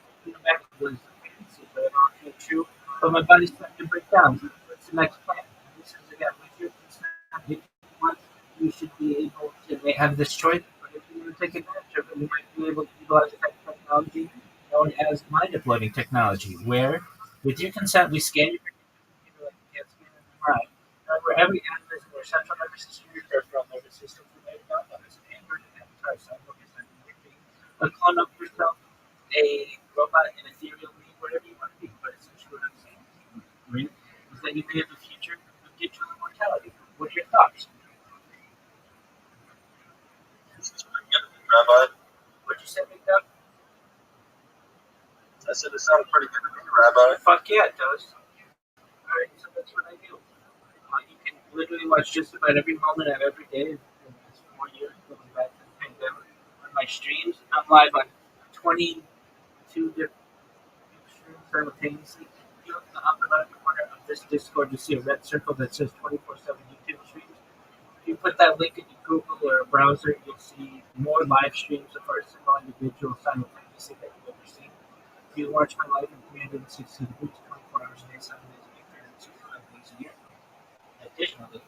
back to those pregnancy, but I don't feel true. But my body's starting to break down. What's the next plan? This is again, with your consent, if you want, you should be able to have this choice. But if you want to take advantage of it, you might be able to utilize the technology known as mind uploading technology, where with your consent, we scan your computer like you can't scan an MRI. Where every aneurysm or central nervous system, your peripheral nervous system, related outcomes, Android and Avatar, cyborg is like a clone of yourself, a robot, an ethereal being, whatever you want to be. But essentially, what I'm saying right, is that you may have a future of digital immortality. What are your thoughts? Rabbi. What'd you say, Big Dog? I said it sounded pretty good to me, Rabbi. Fuck yeah, it does. Alright, so that's what I do. You can literally watch just about every moment of every day in the last 4 years going back to the pandemic on my streams. I'm live on 22 different streams simultaneously. If you look in the upper left corner of this Discord, you see a red circle that says 24/7 YouTube streams. If you put that link in your Google or a browser, you'll see more live streams of our single individual simultaneously that you've ever seen. If you watch my live in 360 degrees, 24 hours a day, 7 days a week, 365 days a year. Additionally,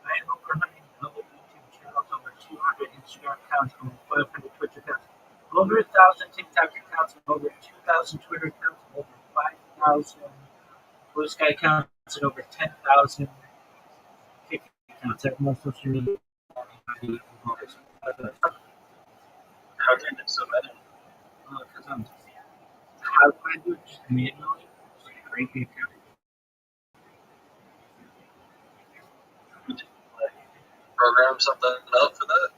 I have over 100 global YouTube channels, over 200 Instagram accounts, over 500 Twitch accounts, over 1,000 TikTok accounts, over 2,000 Twitter accounts, over 5,000 Blue Sky accounts, and over 10,000 Kick accounts. I have more social media than anybody involved. How can you do so many? Because how do I do it? Just manually? Just create the account. Program something up for that?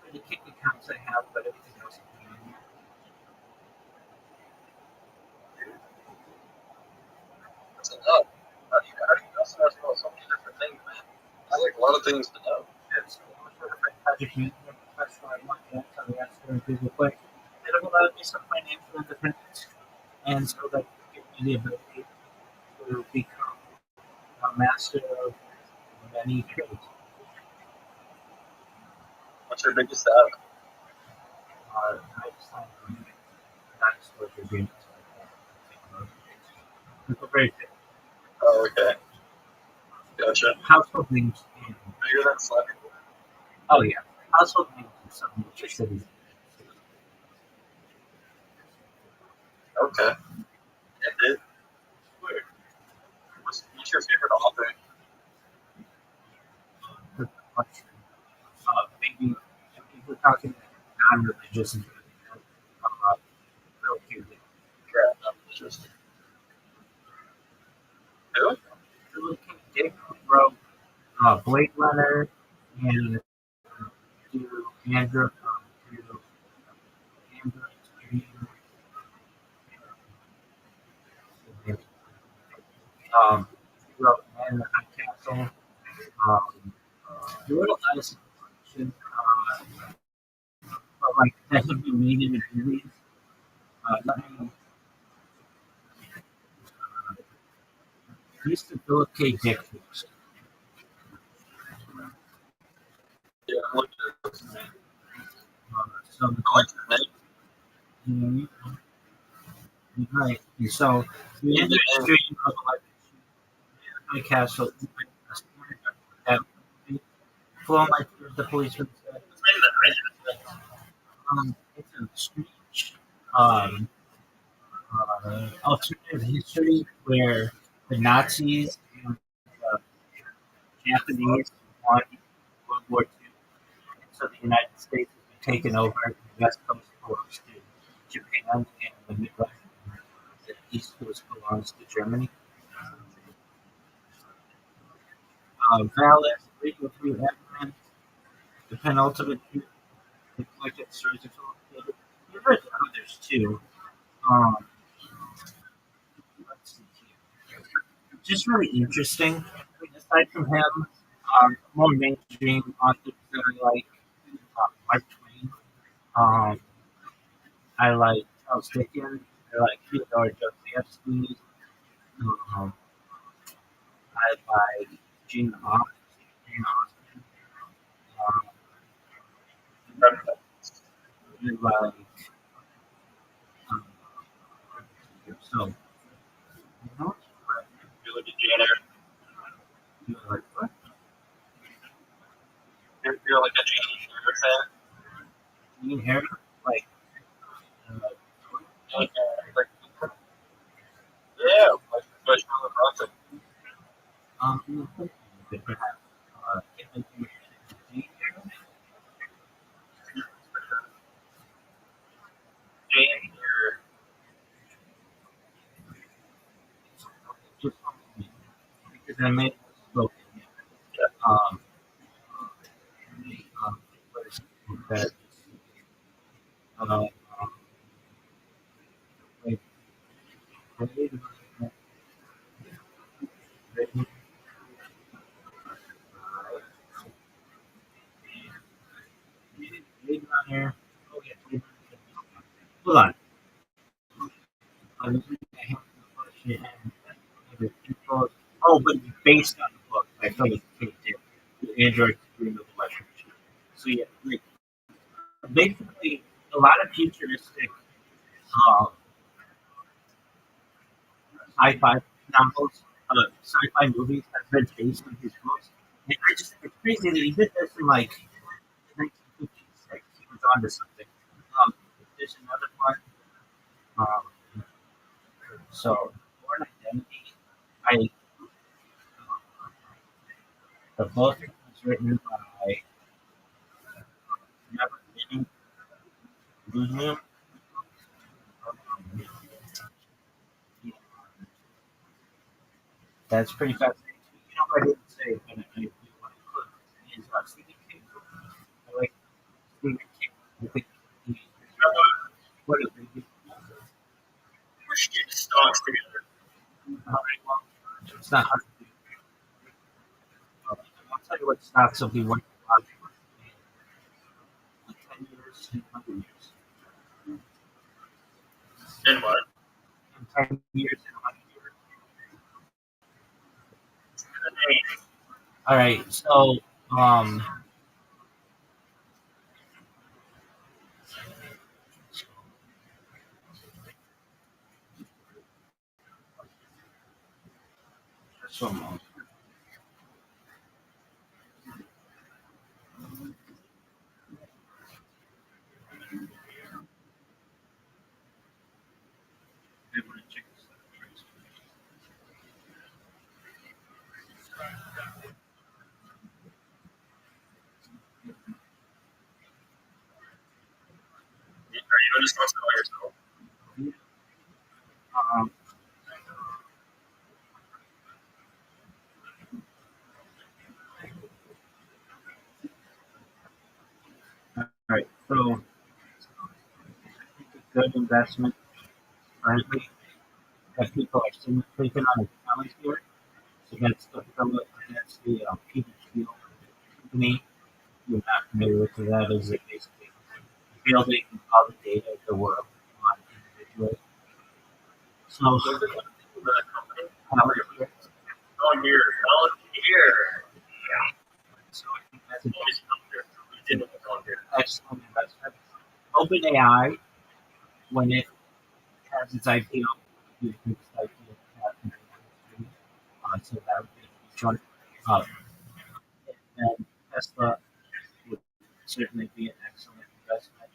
For the Kick accounts I have, but everything else is manual. That's enough. How do you know so much about so many different things, man? There's like a lot of things to know. And so I'm sort of like project management professional. I want that on the rest of Google Play. It allowed me some financial independence, and so that gave me the ability to become a master of many trades. What's your biggest app? I signed non-disclosure agreements like that. People very fit. Oh, okay. Gotcha. Household names. Bigger than Slappy Boy. Oh yeah, household names is something that your cities. Okay. Yeah, dude. Weird. What's your favorite author? Maybe if we're talking non-religious, real cute. Yeah, not interesting. Who? Really cute. Dick wrote Blade Runner and to Andrew he wrote Man in the High Castle. He wrote a lot of fiction, but like that would be made into movies. He used to Philip K. Dick books. Yeah, I'm looking at this. So I like your name. right. So the industry of like High Castle, Well, like the policeman said, It's not even that it's a strange um, alternative history where the Nazis and the Japanese won World War II, and so the United States has been taken over, and the West Coast belongs to Japan, and the Midwest, the East Coast belongs to Germany. Valis, legal through evidence, the penultimate inflicted surgical. There's others too. Um, let's see here. Just really interesting. I mean, aside from him, more mainstream authors that I like, Mark Twain. Um, I like Charles Dickens. I like Fyodor Dostoevsky. Um, I like Jane Austen. Jane Austen. Um, I like um, so you know, you look at Jane you like what? You're like a Jane Eyre fan. Jane Eyre, like Like, like, yeah, like Charlotte Bronson. different. Jane Eyre. Jane Eyre. Just because I made spoken. Yeah. Um, that uh, like Blade Runner, Blade Runner. Oh yeah, Blade Runner. Hold on. I was reading a handful of shit and other people. Oh, but it's based on the book by Philip K. Dick, the Android Dream of Electric Sheep. So yeah, like, basically a lot of futuristic uh, sci-fi novels, sci-fi movies have been based on his books. And I just think it's crazy that he did this in like 1956. He was onto something. There's another one. Um, so, Born Identity. I the book was written by Never William. That's pretty fascinating. You know what I didn't say, but I do want to put is Stephen King. I like Stephen King. I think he's what a big Push your stocks together. well, it's not hard to do. I'll tell you what stocks will be worth a lot in 10 years, in 100 years. And what? In 10 years, in 100 years. All right, so um, just one moment. I want to check this out. Are you going to start by yourself? Um, all right, so a good investment currently that people are still taking on a challenge here against the PDQ company. You're not familiar with what that is. It basically building all the data of the world on individuals. So, The company. Palantir. Oh, here. Yeah. So I think that's an Always come here. We didn't come here. excellent investment. OpenAI, when it has its IPO, it thinks IPO so that would be a huge one. Um, and Tesla would certainly be an excellent investment.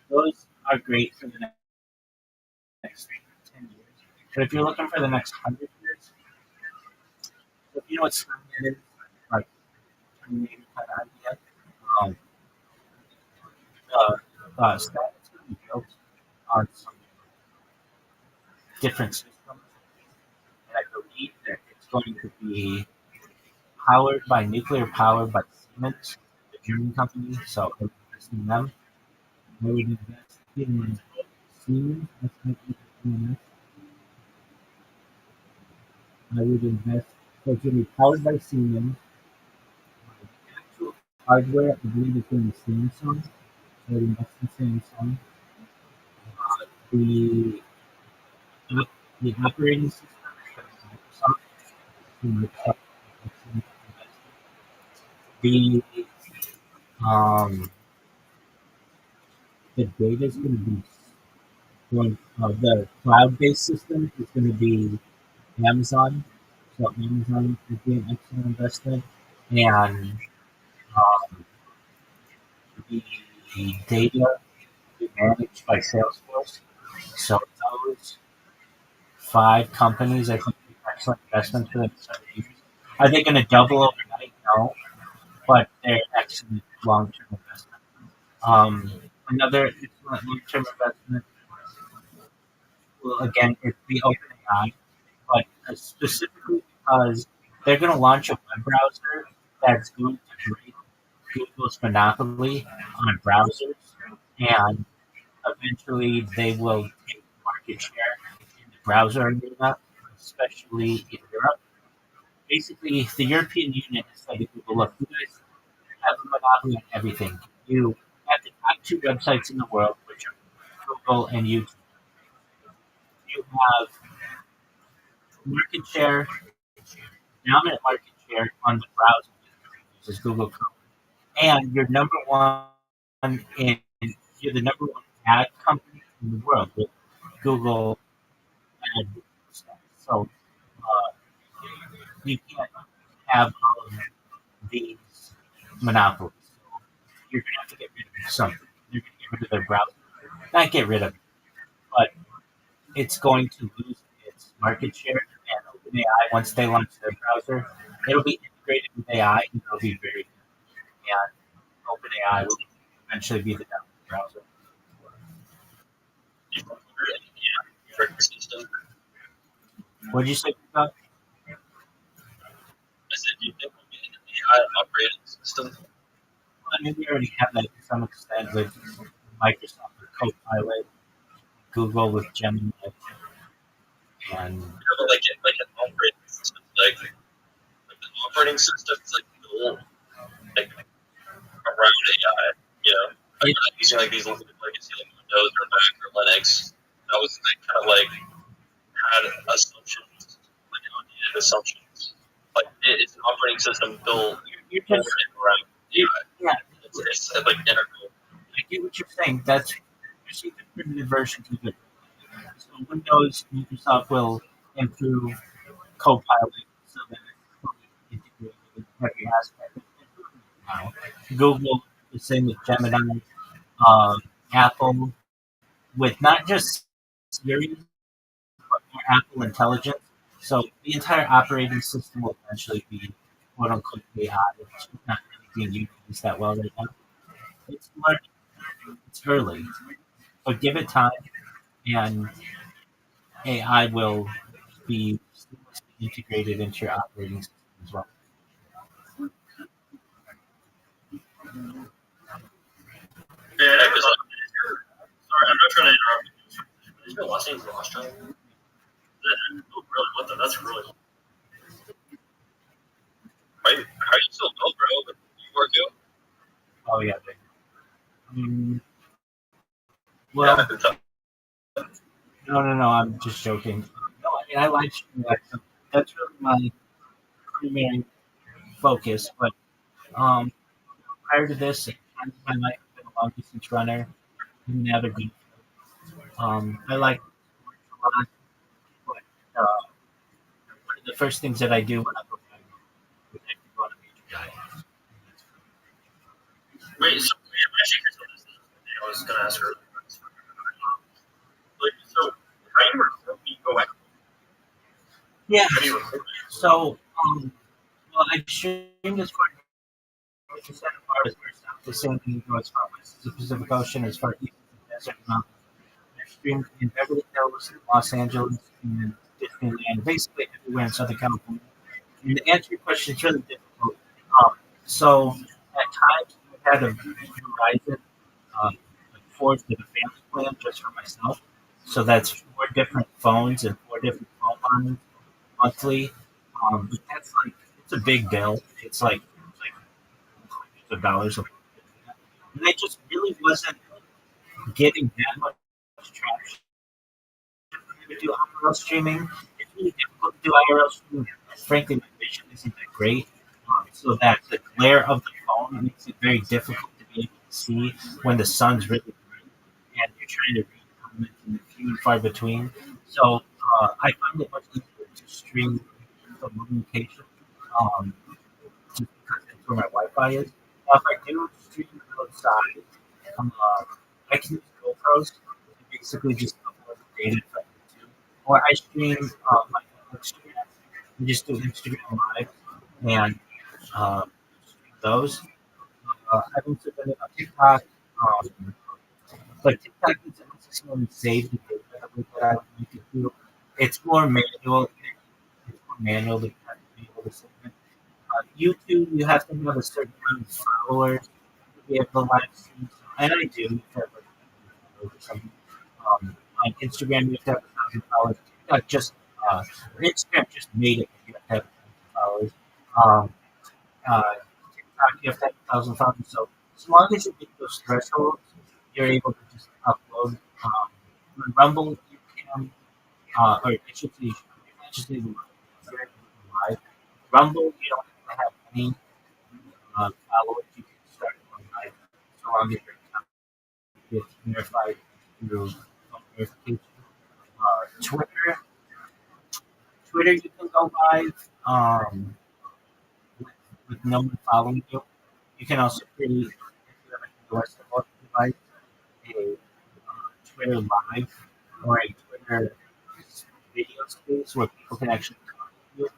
Those are great for the next 10 years. But if you're looking for the next 100 years, if you know what Skynet is, like Terminator kind of idea, um, Skynet's going to be built on some different systems. And I believe that it's going to be nuclear powered by Siemens, the German company. So I'm investing in them. I would invest in Siemens. I would invest. So it's going to be powered by Siemens. The actual hardware, I believe, is going to be Samsung. So I would invest in Samsung. The the operating system is going to be Microsoft. The um, the data is going to be the cloud-based system is going to be Amazon. So Amazon would be an excellent investment, and um, the data is managed by Salesforce. So those five companies, I think, are excellent investments for the next 7 years. Are they going to double overnight? No, but they're excellent long-term investment. Um, Another excellent long-term investment will again is the OpenAI, but specifically because they're going to launch a web browser that's going to break Google's monopoly on browsers, and eventually they will take market share in the browser arena, especially in Europe. Basically, the European Union has said to Google, look, you guys have a monopoly on everything. You have the top two websites in the world, which are Google and YouTube. You have market share, dominant market share on the browser, which is Google Chrome. And in you're the number one ad company in the world with Google ad stuff. So you can't have all of these monopolies. So you're gonna have to get rid of something. You're gonna get rid of their browser. Not get rid of it, but it's going to lose its market share. And OpenAI, once they launch their browser, it'll be integrated with AI and it'll be very good. And OpenAI will eventually be the dominant browser. System. What did you say about? I said, do you think we'll get an AI operating system? I mean, we already have that to some extent with Microsoft with Copilot, Google with Gemini, and Yeah, but like an operating system, like the operating system is like built like around AI. You know, like not using like these legacy like Windows or Mac or Linux. That was like kind of like had assumptions, like outdated assumptions. Like it's an operating system built you're over just and around AI. yeah. It's like integral. I get what you're saying. That's just the primitive version of it. So Windows, Microsoft will improve Copilot so that it's fully integrated with every aspect of it now. Google is same with Gemini, Apple with not just Siri but more Apple Intelligence. So the entire operating system will eventually be quote unquote AI, which is not really being used that well right now. It's learning. It's early, but give it time, and AI will be seamlessly integrated into your operating system as well. Yeah, that was sorry, I'm not trying to interrupt you. Is your last name Rothschild? Really, what the? That's really. How you still know, bro? But you work out. Oh yeah. Well, no. I'm just joking. No, I mean I like shooting that. That's really my primary focus. But um, prior to this, my life I've been a long distance runner. I'm never good. I like a lot, but one of the first things that I do when I go running is I go on a major diet. Wait, so yeah, my shaker told us this. I was gonna ask her. Like, so how do you record? You go out. Yeah. How do you record? So, well, I streamed this for the same thing as far as the Pacific Ocean, as far as the desert mountains. I streamed in Beverly Hills, Los Angeles, and Disneyland, basically everywhere in Southern California. And to answer your question, it's really difficult. So at times I had a Verizon like four to the family plan just for myself. So that's four different phones and four different phone lines monthly. But that's like it's a big bill. It's like hundreds of dollars a month. And I just really wasn't getting that much traction to do IRL streaming. It's really difficult to do IRL streaming. Frankly, my vision isn't that great. So that the glare of the phone makes it very difficult to be able to see when the sun's really bright and you're trying to read comments and the few and far between. So I find it much easier to stream from one location just because that's where my Wi-Fi is. Now, if I do stream outside, uh, I can use GoPros and basically just upload the data from YouTube. Or I stream my Instagram and just do Instagram Live and stream those. I've also done it on TikTok. Um, but TikTok doesn't necessarily save the data that I would like it to. It's more manual. It's more manual to kind of be able to save it. YouTube, you have to have a certain amount of followers to be able to live stream. And I do. You have like followers or something. On Instagram, you have to have 1,000 followers. Just Instagram just made it. You have to have 1,000 followers. Um, TikTok, you have to have 1,000 followers. So as long as you meet those thresholds, you're able to just upload. On Rumble, you can, or I should say, you can't just leave live. Rumble, you don't have to have any followers. You can start on live so long as your account gets verified through phone verification. Twitter, you can go live with, with no one following you. You can also create, if you have an endorsement device, a Twitter live or a Twitter video space where people can actually talk to you.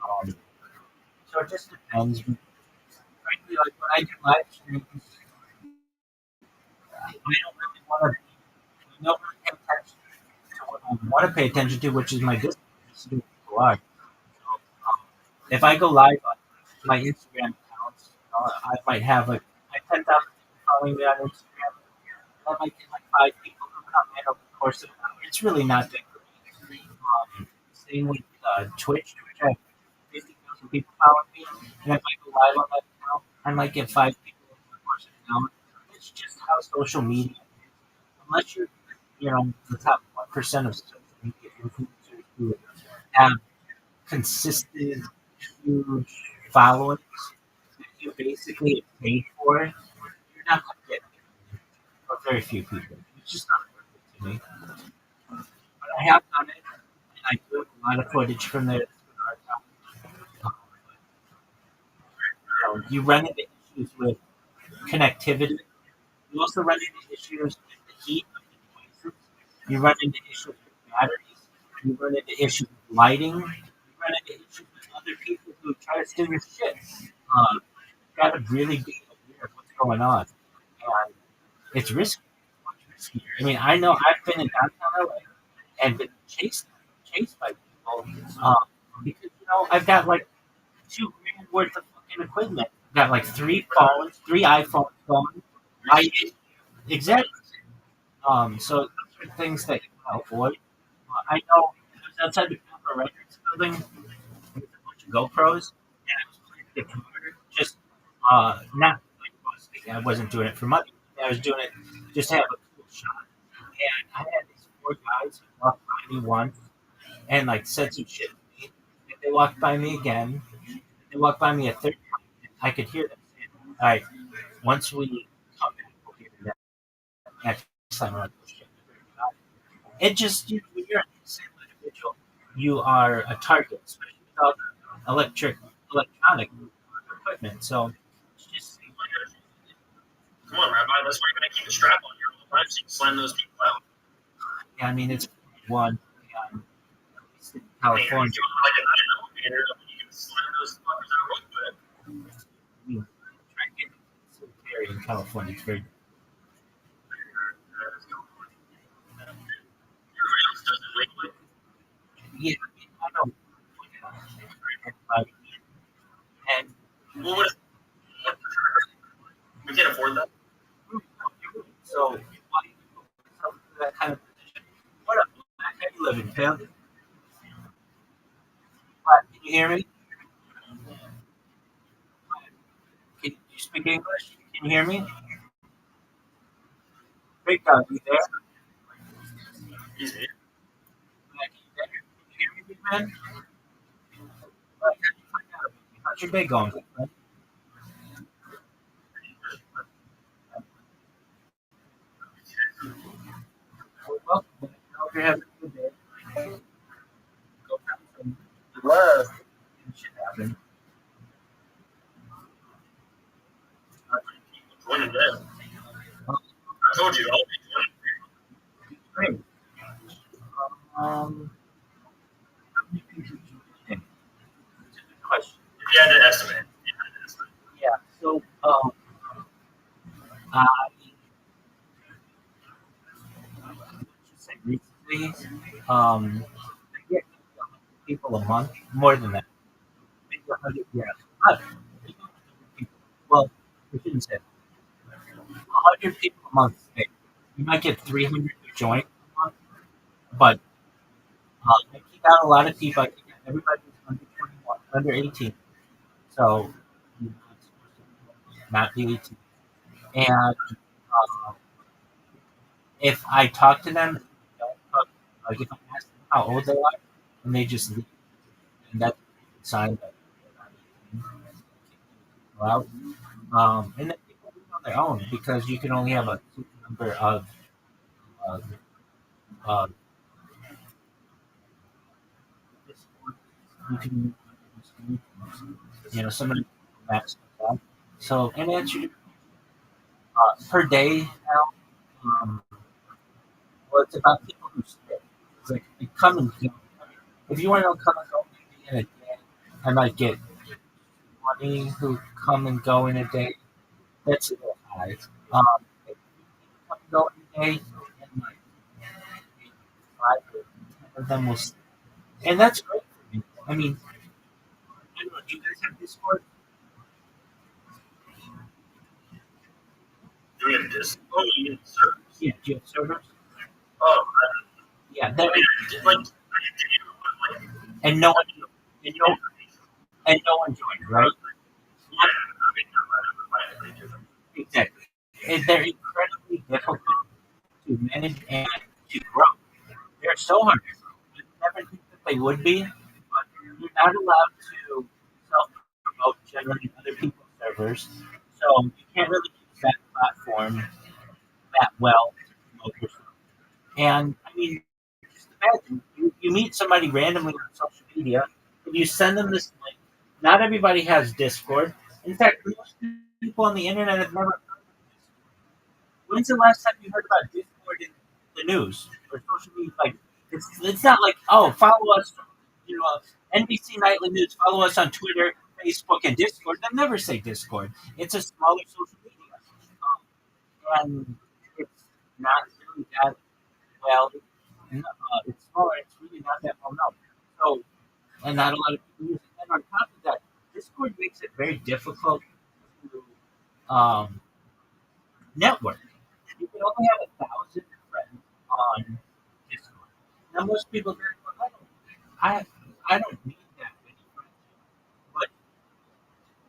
Um, so it just depends. Frankly, like when I do live streams, I don't really want to. I don't really pay attention to what I want to pay attention to, which is my business. Just to do people live. So, if I go live on my Instagram accounts, I might have like I 10,000 people following me on Instagram. I might get like five people who come in over the course of an hour. It's really not that great. Same with Twitch. Twitch, I have 50,000 people following me, and if I go live on that account, I might get five people over the course of an hour. It's just how social media is. Unless you're, the top 1% of social media influencers who have consistent, huge followings that you basically have paid for, you're not going to get or very few people. It's just not worth it to me. But I have done it, and I do have a lot of footage from there. You run into issues with connectivity. You also run into issues with the heat of the devices. You run into issues with batteries. You run into issues with lighting. You run into issues with other people who try to steal your shit. You got to really be aware of what's going on. And it's risky. It's much riskier. I mean, I know I've been in downtown LA and been chased by people because I've got like 2 grand worth of fucking equipment. I've got like three phones, three iPhones going, lighting, exactly. So those are things that you want to avoid. I know I was outside the Capitol Records building with a bunch of GoPros, and I was playing the computer, just not like busting. I wasn't doing it for money. I was doing it just to have a cool shot. And I had these four guys who walked by me once and like said some shit to me. And they walked by me again. They walked by me a third time. I could hear them saying, "All right, once we come back, we'll hear that next time around." It just when you're a disabled individual, you are a target, especially with all the electronic equipment. So it's just Come on, Rabbi. That's why you're gonna keep the strap on here all the time so you can slam those people out. Yeah, I mean, it's one in I mean, California. if you want like an elevator, you can slam those fuckers out real quick. I mean, try to get cemetery in California. It's very Everybody else does it legally. yeah. I know. Everybody. And Well, we can't afford that. so, why do you put yourself in that kind of position? What up? How you living, Tim? What, can you hear me? Can you speak English? Can you hear me? Big dog, you there? He's here. Can you hear me, big man? How'd you find out about me? How's your day going? Man? Well, I hope you're having a good day. Go have some love and shit happen. Join it in. I told you, I'll be Great. Um, how many people did you think? It's a good question. if you had to estimate. Yeah. So, I should say recently, I get 100 people a month, more than that. Maybe 100, yeah. Not 100 people. Well, we shouldn't say that. 100 people a month. You might get 300 to join a month, but I kick out a lot of people. I kick out everybody who's under 21, under 18. So you're not supposed to not be 18. And if I talk to them, like if I ask them how old they are, and they just leave, and that's a sign that they're not 18, kick out. And then people do it on their own because you can only have a certain number of uh, uh, you can somebody max that. So and answer per day now. Well, it's about people who stay. It's like they come and go. If you want to come and go maybe in a day, I might get 20 who come and go in a day. That's a little high. If you come and go in a day, and like 5 or 10 of them will stay. And that's great for me. I mean, I don't know, do you guys have Discord? Do we have this? Oh, you need service. Yeah, do you have servers? Oh, Yeah, I mean, like, like, and no one and no and no one joined, right? yeah, I mean, Exactly. And they're incredibly difficult to manage and to grow. They're so hard to grow. You never think that they would be, but you're not allowed to self promote generally other people's servers. So you can't really use that platform that well to promote yourself. And I mean, just imagine you meet somebody randomly on social media and you send them this link. Not everybody has Discord. In fact, most people on the internet have never heard of Discord. When's the last time you heard about Discord in the news or social media? Like, it's not like, oh, follow us, NBC Nightly News, follow us on Twitter, Facebook, and Discord. They'll never say Discord. It's a smaller social media. And it's not really that well. It's smaller. It's really not that well known. So, and not a lot of people use it. And on top of that, Discord makes it very difficult to network. You can only have 1,000 friends on Discord. Now, most people think, well, I don't need that many friends. But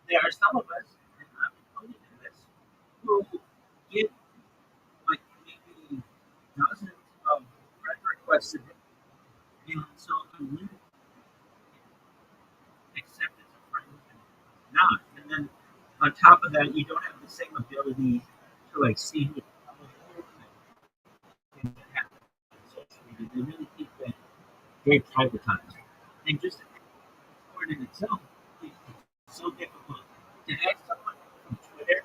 there are some of us, and I'm included in this, who get like maybe dozens of friend requests a day. And so you accept as a friend and not. And then on top of that, you don't have the same ability to like see who things that happen on social media. They really keep that very privatized. And just the Discord in itself is so difficult to add someone from Twitter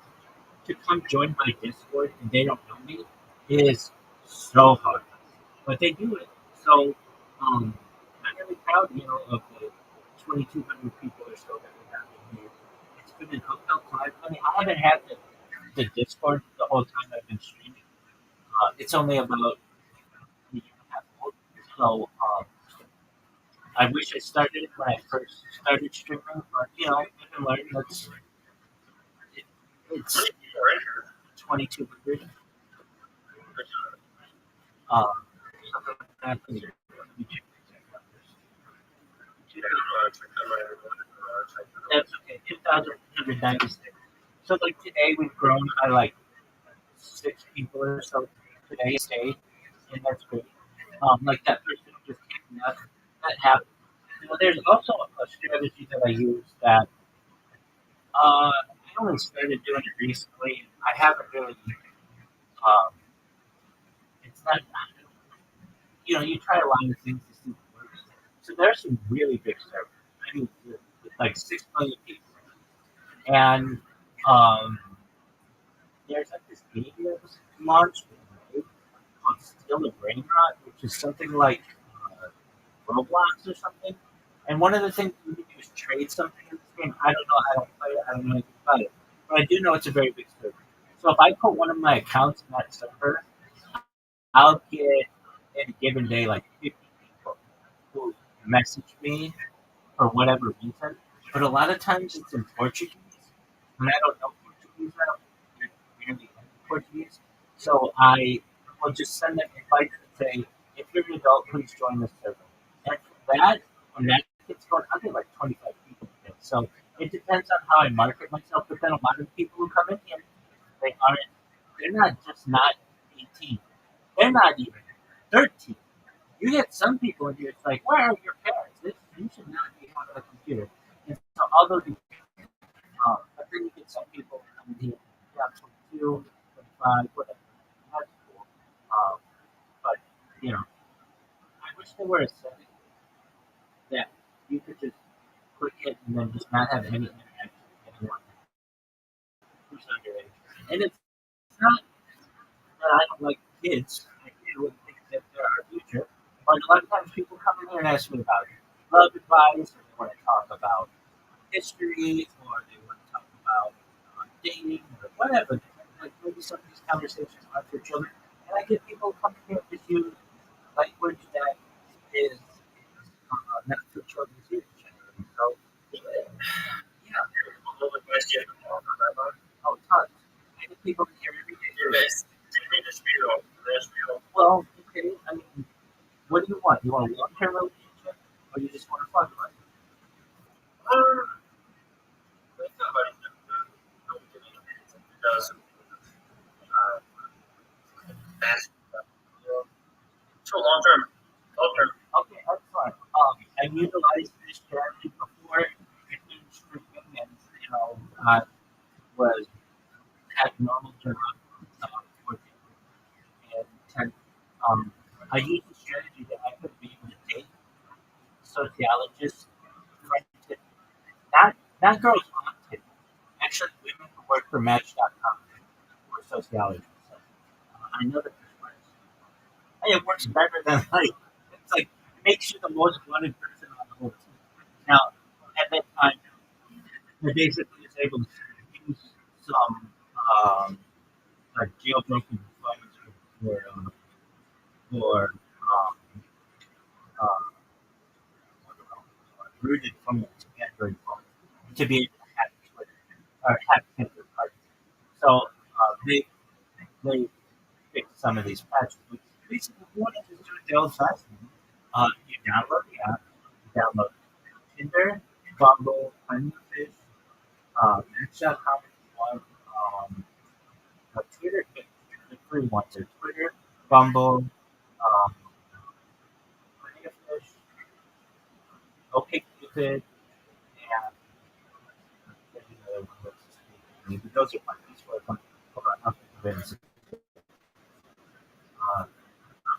to come join my Discord and they don't know me is so hard. But they do it. So I'm really proud, of the 2,200 people or so that we have in here. It's been an uphill climb. I mean, I haven't had the Discord the whole time I've been streaming. It's only about a year and a half old. So I wish I started it when I first started streaming, but I've been learning. It, it's 2,200. Um, something like that. That's okay. 2,196. So like today we've grown by like 6 people or so today stayed, and that's great. Like that person just came up. That happened. There's also a strategy that I use that I only started doing it recently. I haven't really. Um, it's not. You try a lot of things to see what works. So there's some really big servers. I mean, with like 6 million people, and um, there's like this game that was launched called Still a Brain Rot, which is something like Roblox or something. And one of the things you can do is trade something in this game. I don't know. I don't play it. I don't know anything about it. But I do know it's a very big server. So if I put one of my accounts in that server, I'll get in a given day like 50 people who message me for whatever reason. But a lot of times it's in Portuguese, and I don't know Portuguese. I don't really Portuguese. So I will just send them invites and say, if you're an adult, please join the server. And for that, when that gets going, I'll get like 25 people today. So it depends on how I market myself. But then a lot of people who come in here, they're not just not 18. They're not even 13. You get some people in here, it's like, where are your parents? You should not be having a computer. And so all those but then you get some people coming here, yeah, 22, 25, whatever. That's cool. But, I wish there were a setting that you could just click it and then just not have any interaction with anyone who's underage. And it's not that I don't like kids. I do think that they're our future. But a lot of times people come in here and ask me about love advice, or they want to talk about history, or they want to talk about dating, or whatever. Like maybe some of these conversations are for children. And I get people come here with you language that is not for children's ears. So, yeah. Oh, tons. I get people here every day. Well, okay. I mean, what do you want? You want a long-term relationship, or you just want a fun one? Okay, excellent. I've utilized this strategy before in streaming, and I was had normal job, working and ten. Um, I used the strategy that I could be able to date sociologists, not girls on Tinder, actually women who work for Match.com or sociologists. So, I know that this works. And it works better than like it's like it makes you the most wanted person on the whole team. Now, at that time, I basically was able to use some like jailbroken funds for uh, rooted from the Android phone to be able to hack Twitter or hack Tinder. Pardon. So they fixed some of these patches. But basically, if you want to just do it the old-fashioned, you download the app, you download Tinder, Bumble, Honeyfish, Match.com if you want, Twitter, the free ones are Twitter, Bumble, um, Honeyfish, OkCupid, and but those are fun. These were fun. Hold on, I'll think of it. Uh,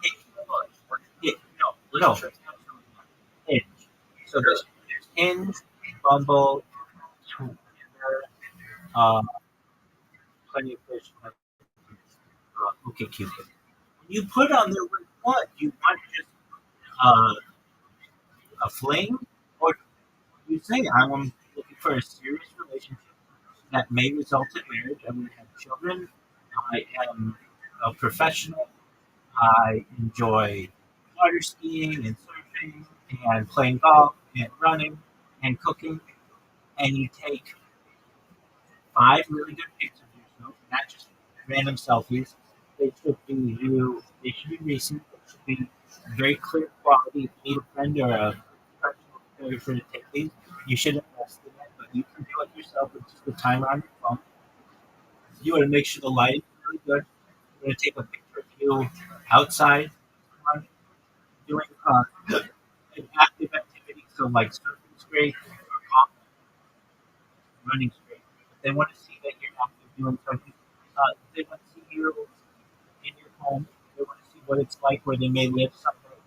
Hinge, no, Hinge. So there's Hinge, Bumble, Twitter, uh, plenty of fish. Okay, Cupid. You put on there what you want, just uh, a fling, or you say I'm looking for a serious relationship that may result in marriage. I want to have children. I am a professional. I enjoy water skiing and surfing and playing golf and running and cooking. And you take 5 really good pictures of yourself, not just random selfies. They should be you. They should be recent. They should be very clear quality. If you need a friend or a professional photographer to take these, you should invest in it. But you can do it yourself with just the timer on your phone. You want to make sure the lighting is really good. You want to take a picture of you outside doing an active activity. So like surfing's great, or golf, running's great. They want to see that you're active doing something. They want to see you in your home. They want to see what it's like where they may live someday.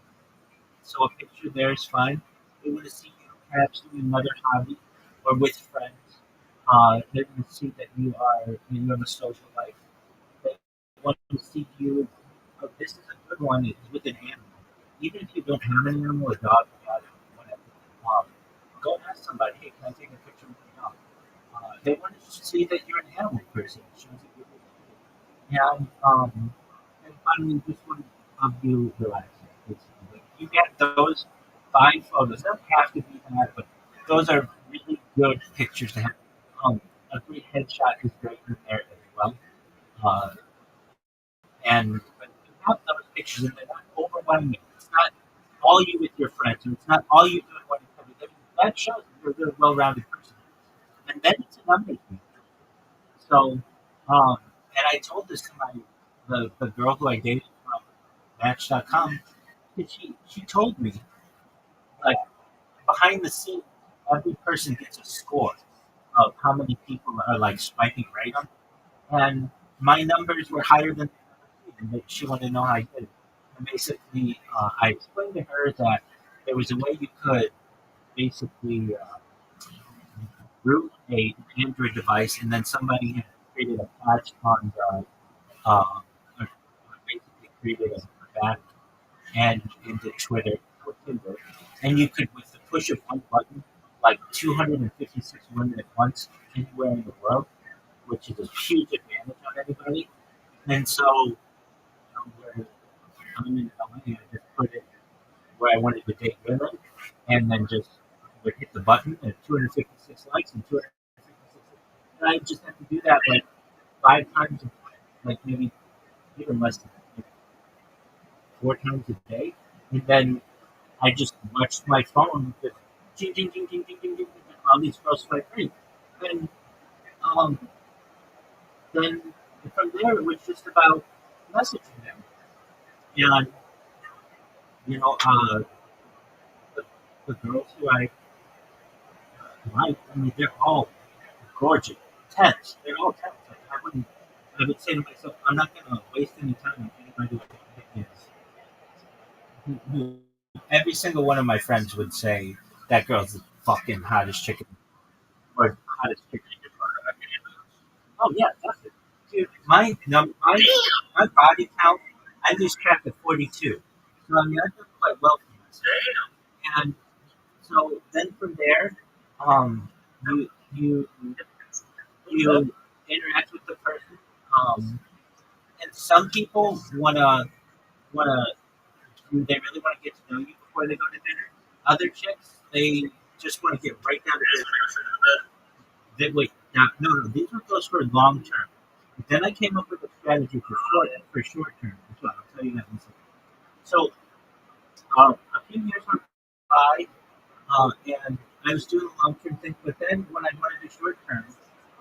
So a picture there is fine. They want to see you perhaps doing another hobby or with friends. They want to see that you have a social life. They want to see you. This is a good one. Is with an animal. Even if you don't have an animal, a dog, cat, whatever. Um, Go ask somebody. Hey, can I take a picture with your dog? They want to see that you're an animal person. It shows that you're and finally, just one of you relaxing. Basically. You get those 5 photos. They don't have to be that, but those are really good pictures to have. A great headshot is great in there as well. Uh, and but you have those pictures, and they're not overwhelming. It's not all you with your friends, and it's not all you doing what you're doing. That shows that you're a really well-rounded person. And then it's a numbers game. So, and I told this to the girl who I dated from Match.com. And she told me like behind the scenes, every person gets a score of how many people are like swiping right on, and my numbers were higher than and she wanted to know how I did it. And basically, I explained to her that there was a way you could basically root a Android device, and then somebody had created a patch on the or basically created a back end into Twitter or Tinder, and you could, with the push of one button, like 256 women at once anywhere in the world, which is a huge advantage on anybody. And so, where I'm in LA, I just put it where I wanted to date women, and then just would hit the button and 256 likes and 256. And I just have to do that like 5 times, like maybe even less than that, like 4 times a day, and then I just watched my phone just ding ding ding ding ding ding ding, ding all these girls swipe right, and um, then from there it was just about messaging them, and you know, the, the girls who I like, I mean, they're all gorgeous, tense. They're all tense. Like, I would say to myself, I'm not going to waste any time on anybody who is. Every single one of my friends would say that girl's the fucking hottest chicken or hottest chicken in your bar. Oh yeah, definitely. Dude, my body count, I lose track of 42. So I mean, I done quite well for myself. And so then from there, you you interact with the person. And some people wanna they really want to get to know you before they go to dinner. Other chicks, they just want to get right down to business. Wait, now, no, these were those for long term. But then I came up with a strategy for short term as well. I'll tell you that in a second. So a few years went by, and I was doing a long term thing. But then when I wanted to short term,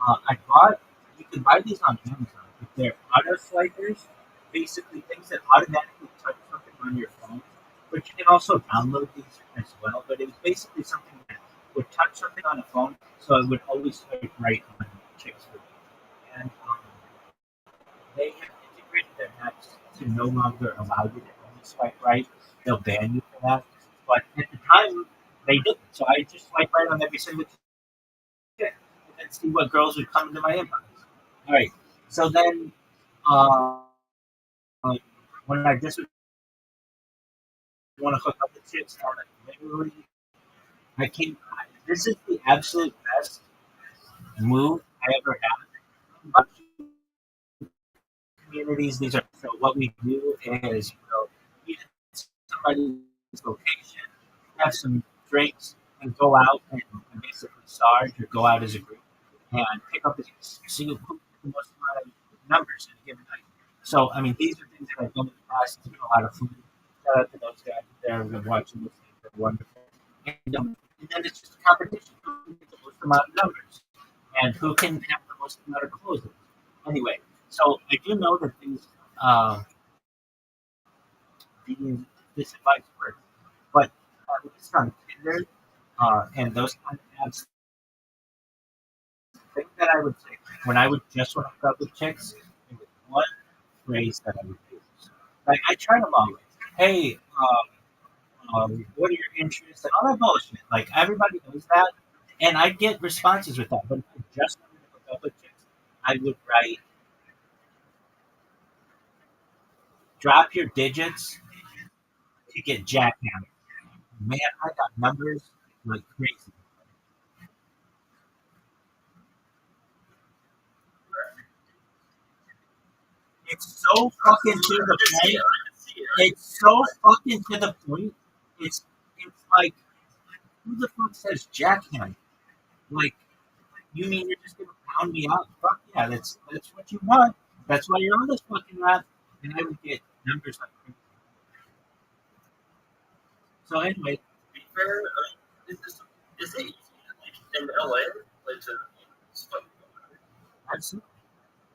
I bought. You can buy these on Amazon. But they're auto swipers, basically things that automatically touch something on your phone. But you can also download these as well. But it was basically something that would touch something on a phone, so it would always swipe right on chicks. And they have integrated their apps to no longer allow you to only swipe right. They'll ban you for that. But at the time, they didn't. So I just swipe right on every single chick and then see what girls would come into my inbox. All right. So then, uh, when I just want to hook up the chicks, I'm like, literally, I can't. This is the absolute best move I ever had. But communities, these are so. What we do is we'll meet at somebody's location, have some drinks, and go out and basically sarge or go out as a group and pick up the see who the most amount of numbers in a given night. So, I mean, these are things that I've done in the past. It's been a lot of fun. Shout out to those guys there who've been watching this thing. They're wonderful. And then it's just a competition. Who can get the most amount of numbers and who can have the most amount of closes. Anyway, so I do know that these this advice works, but it's on Tinder and those kind of apps. The thing that I would say when I would just want to hook up with chicks, there was one phrase that I would use. Like I try to always, hey, what are your interests and all that bullshit. Like everybody knows that, and I get responses with that. But if I just wanted to hook up with chicks, I would write, drop your digits to get jackhammered. Man, I got numbers like crazy. It's so fucking to the point. It's so fucking to the point. It's like who the fuck says jackhammer? Like you mean you're just gonna pound me out? Fuck yeah, that's what you want. That's why you're on this fucking rap. And I would get numbers like crazy. So anyway, be fair, is it easy like in LA like to fuck? absolutely.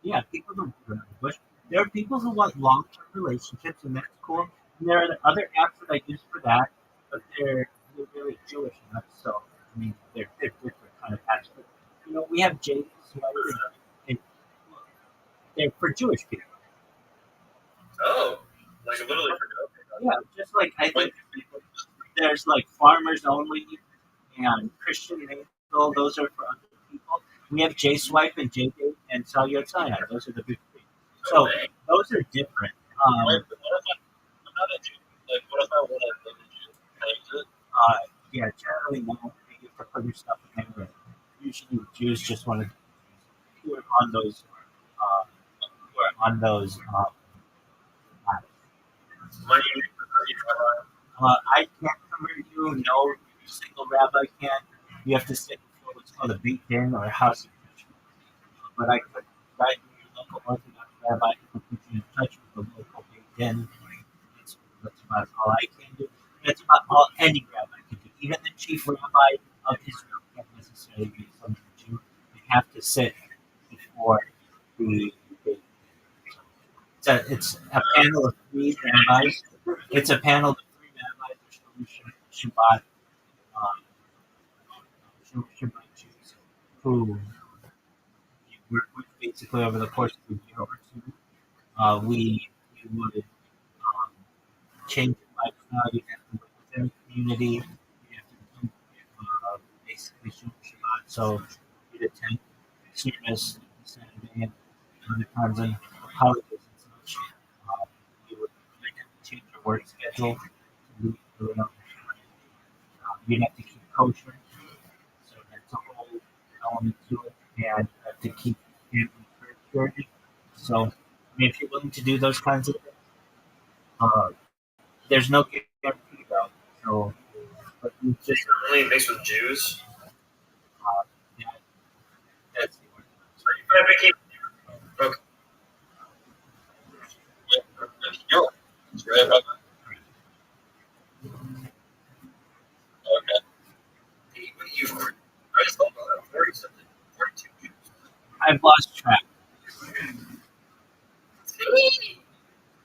Yeah, people don't do that. But there are people who want long-term relationships, and that's cool. And there are other apps that I use for that, but they're really Jewish enough. So I mean, they're different kind of apps. But you know, we have Jays, right? And they're for Jewish people. Oh, like literally for Yeah, just like I like think there's like farmers only and Christian Mingle. Those are for other people. We have J Swipe and J Date and Sell Your Cyanide. Those are the big three. oh So dang. those are different. What if I'm not a Jew? Like what if I want to live a Jew? Can I use it? Yeah, generally no. You have to put your stuff in there. Usually Jews just want to who are on those who are on those Money you I can't convert you. No single rabbi can. You have to sit before what's called a beit din or a house of judgment. But I could guide you your local Orthodox rabbi who put you in touch with the local beit din. That's about all I can do. That's about all any rabbi can do. Even the chief rabbi of Israel can't necessarily be some Jew. They have to sit before the. It's a panel of three rabbis. It's a panel of three rabbis, Shabbat, um, Shabbat Jews, who you work with basically over the course of a year or two. We would change your lifestyle. You have to work within the community. You have to basically show Shabbat. So you'd attend service Saturday and other times and holidays and such. Uh, you would have to change your work schedule. You'd have to keep kosher. So that's a whole element to it. And you have to keep family first. So, I mean, if you're willing to do those kinds of things, uh, there's no guarantee about it. So, but you just, only mixed with Jews. yeah, that's the word. So you gotta make it okay. You're right about that. Okay. You've I just thought about that. 40 something. 42 Jews. I've lost track.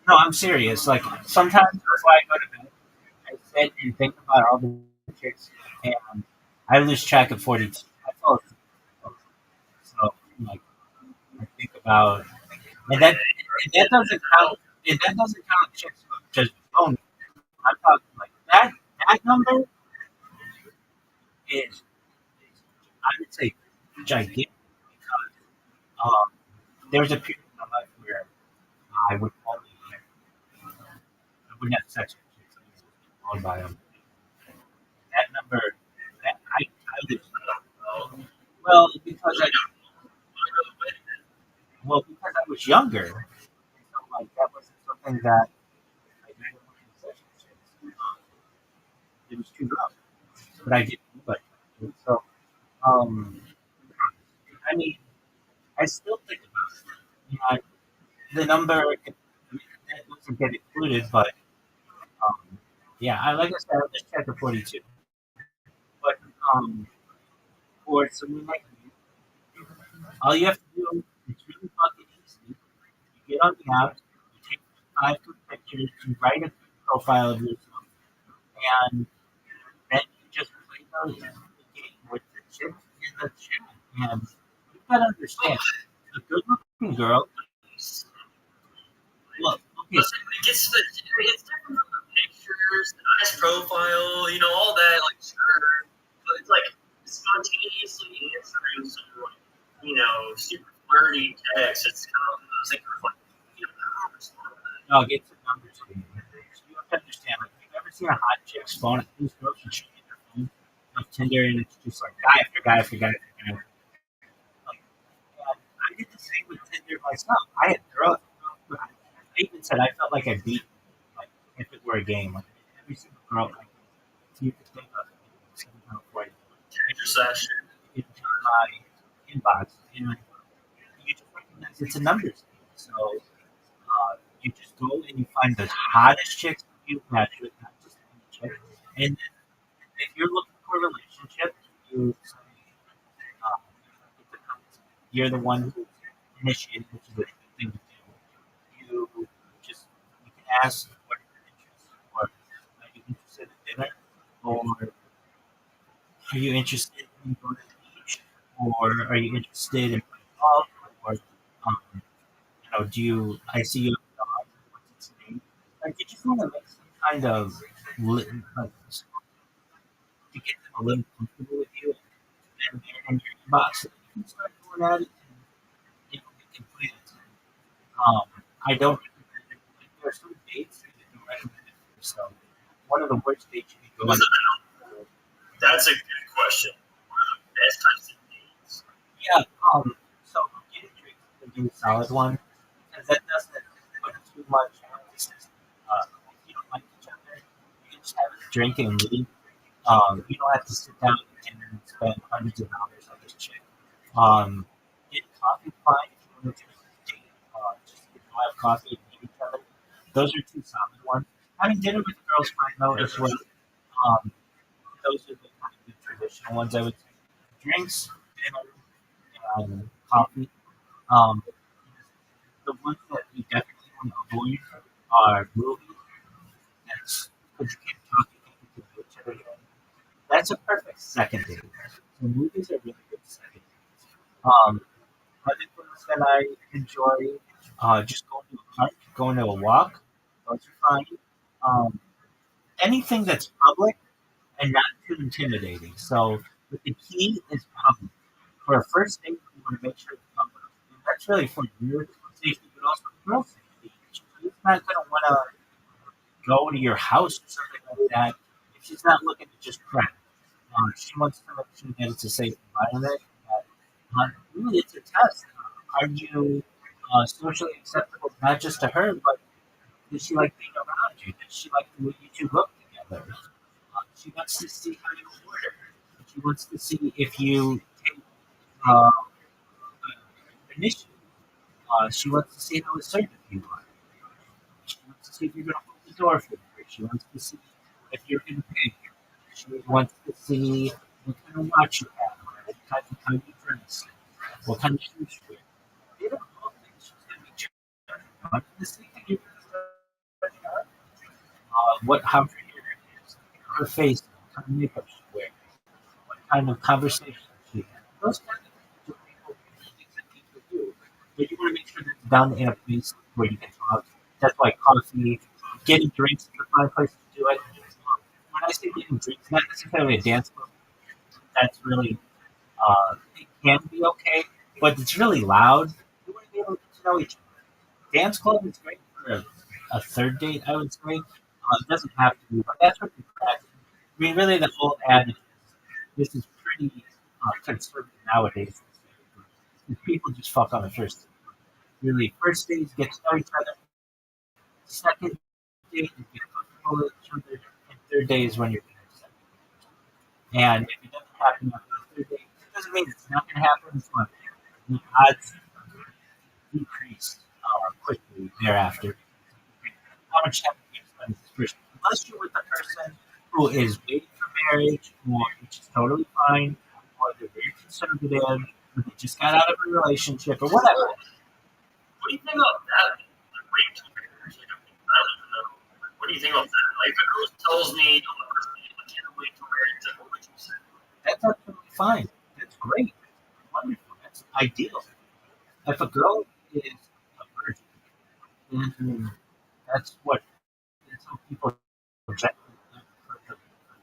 No, I'm serious. Like, sometimes before I go to bed, I sit and think about all the chicks, and I lose track of 42. I fall asleep. So, like, I think about, and that doesn't count, and that doesn't count chicks who just phone. I'm talking like that number is I would say gigantic because there was a period in my life where I would only I wouldn't have sex with chicks. I was blown by them. That number, that I did well because I because I was younger. So like that wasn't something that I didn't want to sex with chicks. It was too rough, but I didn't. But so um, I mean, I still think about it. You know, the number that doesn't get included, but yeah, I like I said, I just checked the 42. But um, for someone like me, all you have to do is really fucking easy. You get on the app, you take 5 good pictures, you write a profile of yourself, and then you just play the game with the chick in the chat. And you gotta understand, a good-looking girl. Look, okay, Listen, it's different from the pictures, the nice profile, all that, like, sure. But it's like spontaneously answering some, like, super flirty text. It's kind of one of those things where, like, how to respond to that. no, get some numbers for you. You have to understand, like, if you've ever seen a hot chick's phone, these girls can show you their phone of Tinder, and it's just like guy after guy after guy after guy. Like, I did the same with Tinder myself. I had girls. I even said I felt like I beat, like, if it were a game. Like, every single girl, like, you could think of, somehow for Tinder session. into my inbox, and you just recognize it's a numbers game. So you just go and you find the hottest chicks you match with, not just any chick. And if you're looking for a relationship, you say, uh, you're the one who initiated, which is a good thing to do. You can ask what are your interests, or are you interested in dinner, or are you interested in going to the beach, or are you interested in playing golf, or do you? I see you have a dog. What's its name? Like, you just want to make some kind of like, to get them a little comfortable with you, and they're in your inbox. You can start going at it, and we can play it. I don't recommend it. Like, there are some dates that I don't recommend it for. So one of the worst dates you can go on. That's a good question. What are the best types of dates? Yeah. So getting drinks is a really solid one because that doesn't put too much emphasis. If you don't like each other, you can just have a drink and leave. You don't have to sit down and spend hundreds of dollars on this chick. Getting coffee fine if you want to do a date. Just go have coffee and meet each other. Those are two solid ones. Having dinner with girls fine though as well. Um, those are the kind of the traditional ones I would say. Drinks, dinner, and coffee. Um, the ones that we definitely want to avoid are movies. That's because you can't talk, you can't get to know each other. That's a perfect second date. So movies are really good second dates. Other things that I enjoy, just going to a park, going to a walk. Those are fine. Um, anything that's public and not too intimidating. So, but the key is public. For a first date, you want to make sure it's public. And that's really for your safety, but also for girl's safety. She's not going to want to go to your house or something like that if she's not looking to just crack. She wants to make sure that it's a safe environment. Really, it's a test. Are you socially acceptable, not just to her, but does she like being around you? Does she like the way you two look together? She wants to see how you order. She wants to see if you take uh, initiative. She wants to see how assertive you are. She wants to see if you're going to open the door for her. She wants to see if you're going to pay. She wants to see what kind of watch you have, what type of time you dress, what kind of shoes you wear. They don't know things. She's going to be checking. The same thing you're going to start how her hair is, her face, what kind of makeup she wears, what kind of conversation she has. Those kind of things are things that people do. But you want to make sure that it's done in a place where you can talk. That's why coffee, getting drinks is a fine place to do it. When I say getting drinks, not necessarily a dance club. That's really, it can be okay, but it's really loud. You want to be able to to know each other. Dance club is great for a third date, I would say. It doesn't have to be, but that's what you practice. I mean, really, the whole adage is this is pretty conservative nowadays. People just fuck on the first date. Really, first dates get to know each other. Second date, you get comfortable with each other. And third day is when you're going to accept. And if it doesn't happen after the third date, it doesn't mean it's not going to happen. It's going the odds decrease quickly thereafter. How much time you spend with this person? Unless you're with a person who is waiting for marriage, or which is totally fine, or they're very conservative, or they just got out of a relationship, or whatever. What do you think about that? Like, wait till marriage? Like, I don't even know. Like, what do you think about that? Like, if a girl tells me, oh, the person I can't wait till marriage, like, what would you say? That's absolutely fine. That's great. That's wonderful. That's ideal. If a girl is a virgin, then that's how people project for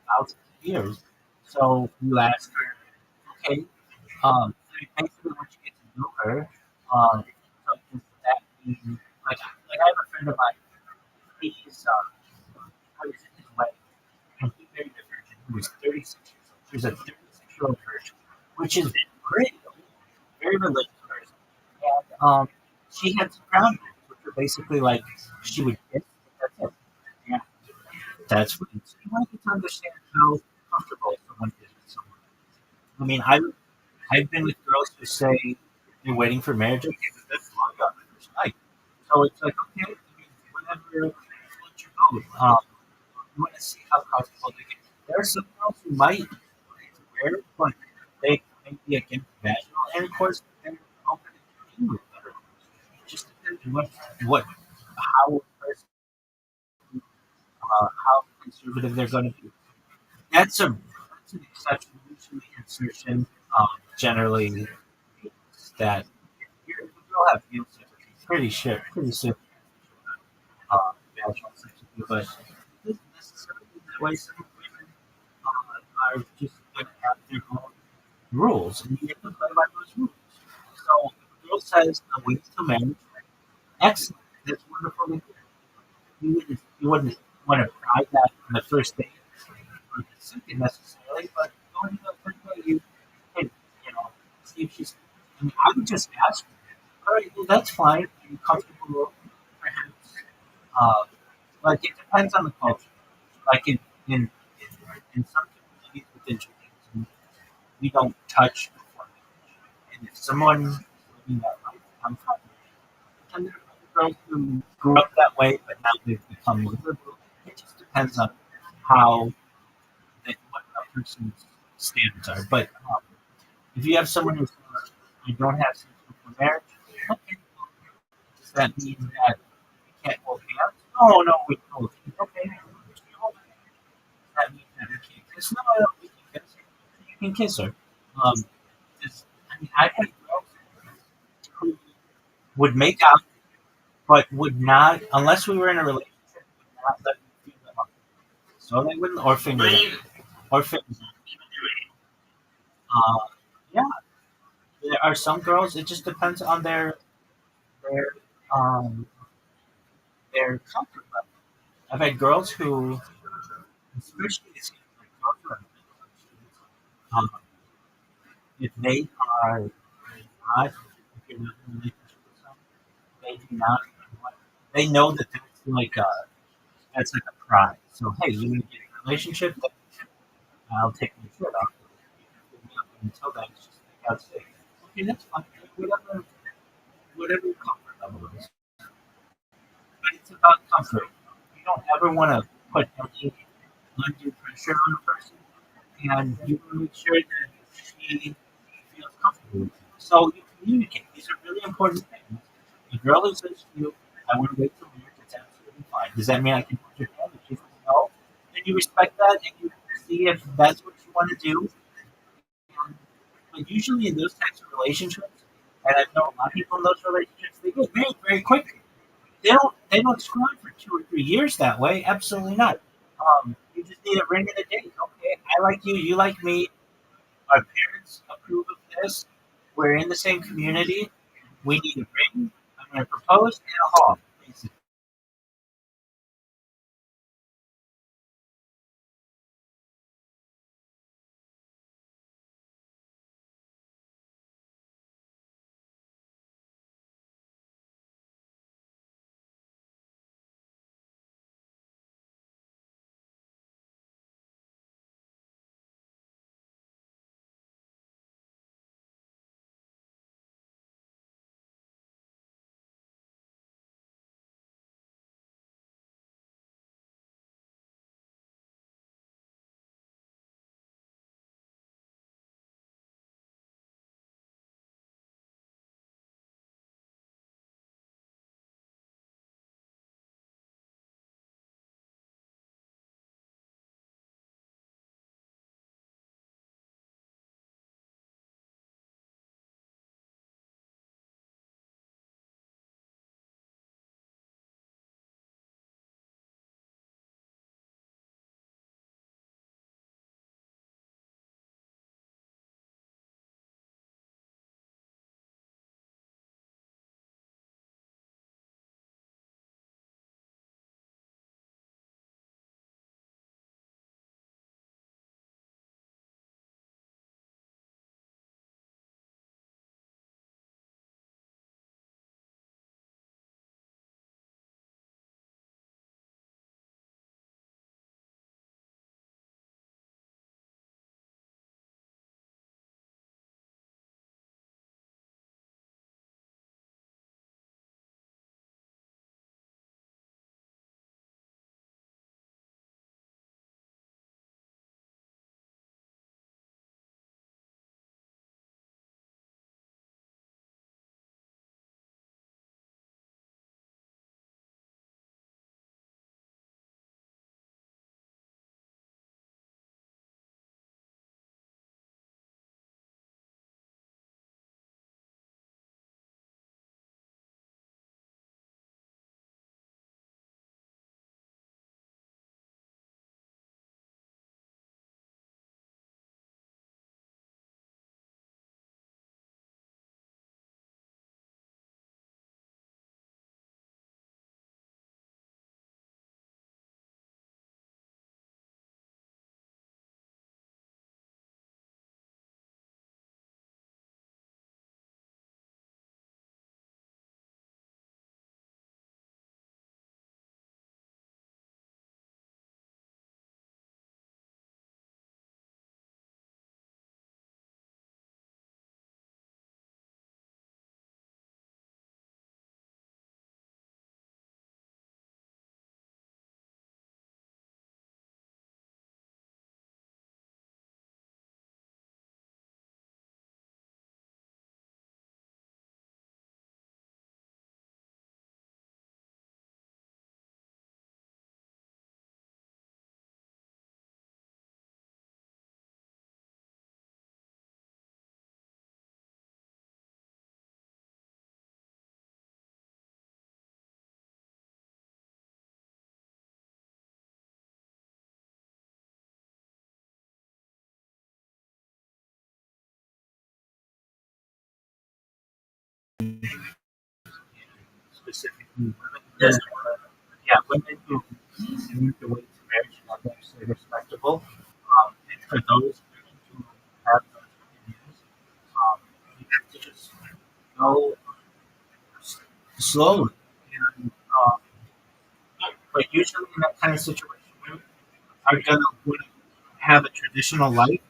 thousands of years. So you ask her, okay, basically once you get to know her, so does that mean like I have a friend of mine, he's I was in his wedding, and he married a virgin who was 36 years old. She was a 36-year-old virgin, which is great, very religious person. And she had some ground rules, which were basically like she would kiss, but that's it. Yeah, that's what it's. You want to get to understand how comfortable someone is with someone. I mean, I've been with girls who say they're waiting for marriage. Okay, but that's long on the first night. So it's like, okay, I mean, whatever floats your boat. You want to see how comfortable they get. There are some girls who might wear it, but they may be against vaginal intercourse, and they're open to being with other girls. It just depends on how a person, how conservative they're going to be. That's an exception. Usually, insertion generally means that if a girl have male sex, it's pretty sure, vaginal sex with you, but it doesn't necessarily mean that way. Some women are just going to have their own rules, and you have to play by those rules. So, if a girl says, "I'm waiting till marriage," excellent. That's wonderful. You wouldn't want to try that on the first date or the second necessarily, but going to the first date, hey, see if she's. I mean, I would just ask her, all right, well, that's fine. Are you comfortable? Perhaps. Uh, like, it depends on the culture. Like, in some communities within Judaism, we don't touch before marriage. And if someone is living that life, I'm fine with it. And there are other girls who grew up that way, but now they've become more liberal. It just depends on how what a person's standards are. But if you have someone who says, "I don't have sex before marriage," okay, does that mean that we can't hold hands? Oh no, we can hold hands. Okay, does that mean that we can't kiss? No, no, we can kiss. You can kiss her. Um, I mean, I've had girls who would make out, but would not, unless we were in a relationship, would not let me feel them up. So they wouldn't, or finger But them, even or finger them. doing Yeah, there are some girls. It just depends on their um their comfort level. I've had girls who, especially these like girls who are medical students, um, if they are not, if you're not in a relationship with someone, they do not. They know that that's like a prize. So hey, you want to get in a relationship? I'll take my shirt off. Until then, it's just like I'd say, okay, that's fine. Whatever your comfort level is. But it's about comfort. You don't ever want to put any undue pressure on a person, and you want to make sure that she feels comfortable with you. So you communicate. These are really important things. The girl who says to you, "I want to wait till marriage," it's absolutely fine. Does that mean I can put your hand? If she says no, then you respect that, and you see if that's what you want to do. But usually in those types of relationships, and I've known a lot of people in those relationships, they get married very quickly. They don't screw on for 2 or 3 years that way. Absolutely not. You just need a ring and a date. Okay, I like you, you like me. Our parents approve of this. We're in the same community. We need a ring. I'm and proposed in a hall, basically. Specifically women. Yes. Yeah, women who move the way to marriage are actually respectable. And for those women who have those opinions, you have to just go slowly. And, but usually in that kind of situation, women are gonna want to have a traditional life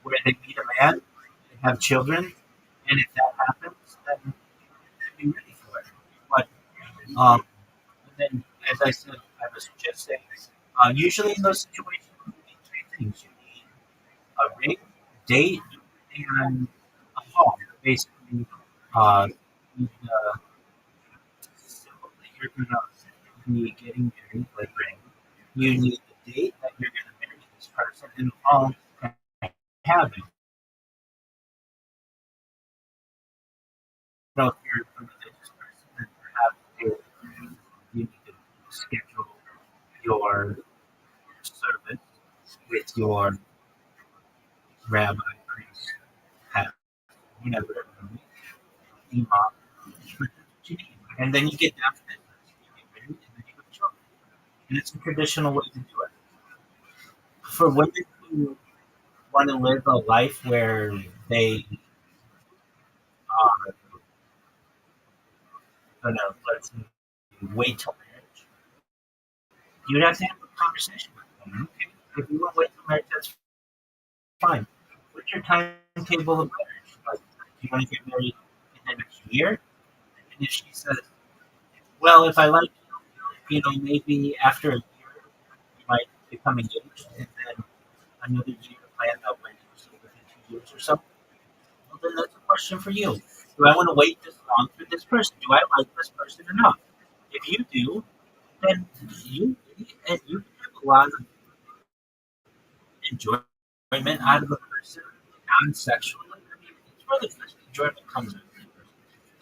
where they meet a man, they have children, and if that happens, then be ready for it. But and then, as I said, I was just saying, usually in those situations, you need three things. You need a ring, date, and a home. Basically, you need the symbol that you're going to be getting married, like ring. You need the date that you're going to marry this person, and the home to have it. So if you're a religious person, then perhaps you need to schedule your service with your rabbi, priest, pastor, whatever, imam. and then you get down to business. You get married, and then you have children. And it's a traditional way to do it. For women who want to live a life where they are gonna, let's say, wait till marriage, you'd have to have a conversation with them. Okay, if you want to wait till marriage, that's fine. What's your timetable of marriage? Like, do you want to get married in the next year? And if she says, well, if I like maybe after a year, we might become engaged, and then another year plan out when within 2 years or so. Well, then that's a question for you. Do I want to wait this long for this person? Do I like this person or not? If you do, then you can have a lot of enjoyment out of a person, non-sexually. I mean, it's really just enjoyment comes with it.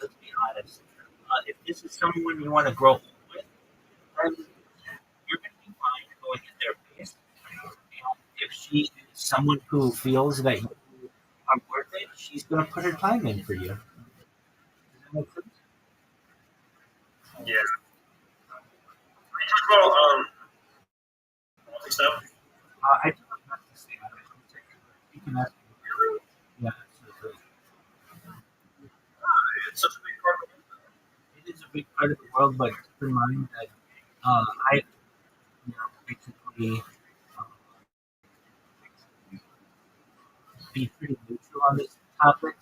Let's be honest. If this is someone you want to grow old with, then you're going to be fine going at their pace. And if she is someone who feels that you are worth it, she's going to put her time in for you. Does that make sense? Yeah. We talked about stuff. I do have nothing to say. You can ask me. Yeah, absolutely. It's such a big part of it. It is a big part of the world, but keep in mind that I, basically be pretty neutral on this topic.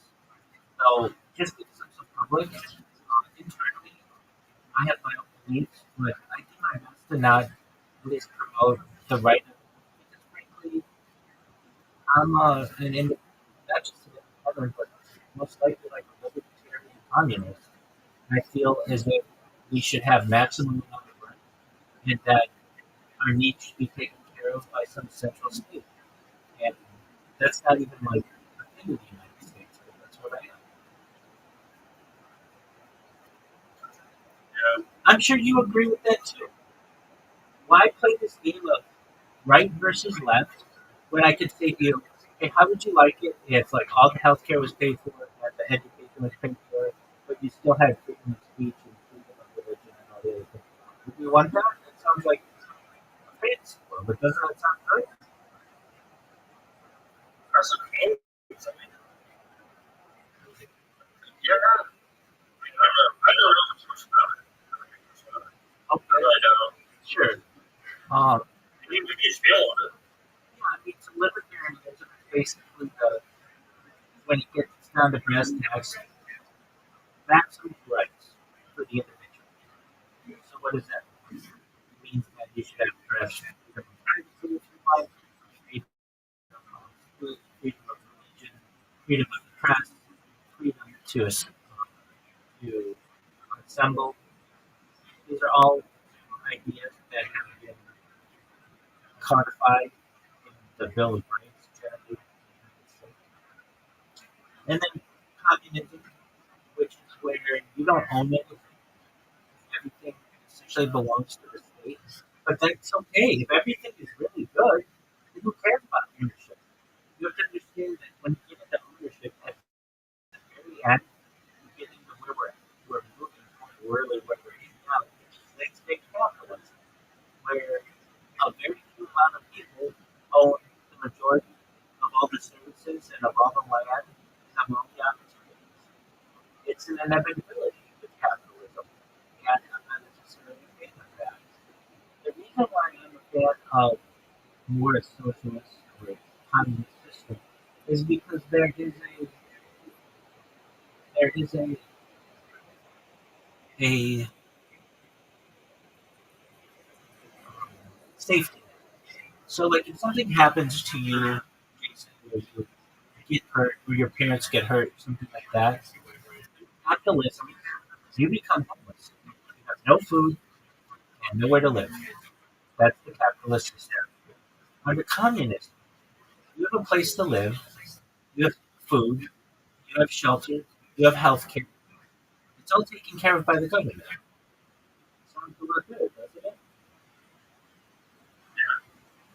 So just because I'm so public, internally, I have my own beliefs, but I do my best to not at least promote the right of because frankly, I'm an independent, not just an independent, but most likely like a libertarian communist. I feel as if we should have maximum amount of rights and that our needs should be taken care of by some central state. And that's not even like a thing in the United States, but that's what I am. Yeah. I'm sure you agree with that too. Why play this game of right versus left when I could say to you, hey, how would you like it if like all the healthcare was paid for and the education was paid for, but you still had freedom of speech and freedom of religion and all the other things? Would you want that? That sounds like a fantasy world, but doesn't that sound good? That's okay. I mean, yeah. I don't know too much about it. Okay, I know. sure. Um, You need to feel on it. yeah, I mean, so libertarianism is basically when it gets down to brass tacks, maximum rights for the individual. So what does that mean? It means that you should have freedom of privacy if you like, freedom of speech, freedom of religion, freedom of the press, freedom to assemble. These are all ideas that have been codified in the Bill of Rights, generally. And then communism, which is where you don't own anything. Everything essentially belongs to the state. But that's okay. If everything is really good, then who cares about ownership? You have to understand that when you get into ownership, at the very end, you get into where we're moving toward really what we're in now, which is late-stage capitalism, where a very few amount of people own the majority of all the services and of all the land and of all the opportunities. It's an inevitability with capitalism, and I'm not necessarily a fan of that. The reason why I'm a fan of more socialist or communist system is because there is a safety. So like if something happens to you, Jason, or you get hurt, or your parents get hurt, something like that, capitalism, you become homeless. You have no food and nowhere to live. That's the capitalist system. Under communism, you have a place to live, you have food, you have shelter, you have health care. It's all taken care of by the government. Sounds a lot good, doesn't it?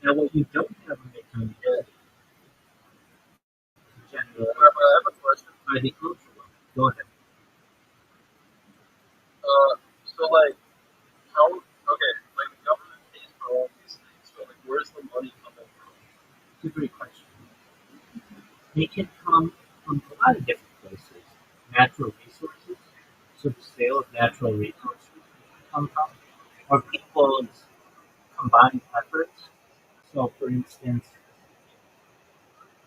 Now, what you don't have in the communist general I have a question. by the cultural. Go ahead. great question. They can come from a lot of different places. Natural resources, so the sale of natural resources can come from, or people's combined efforts. So, for instance,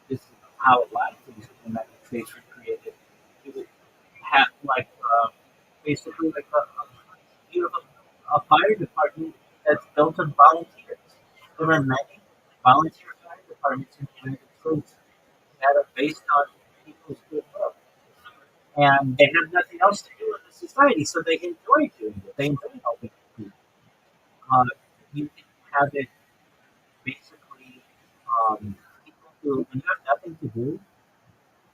this is how a lot of things in the United States were created. You would have basically you have a fire department that's built on volunteers. There are many volunteer fire departments in the United States that are based on people's goodwill. And they have nothing else to do in the society, so they enjoy doing it. They enjoy helping people. Uh, you can have it basically people who, when you have nothing to do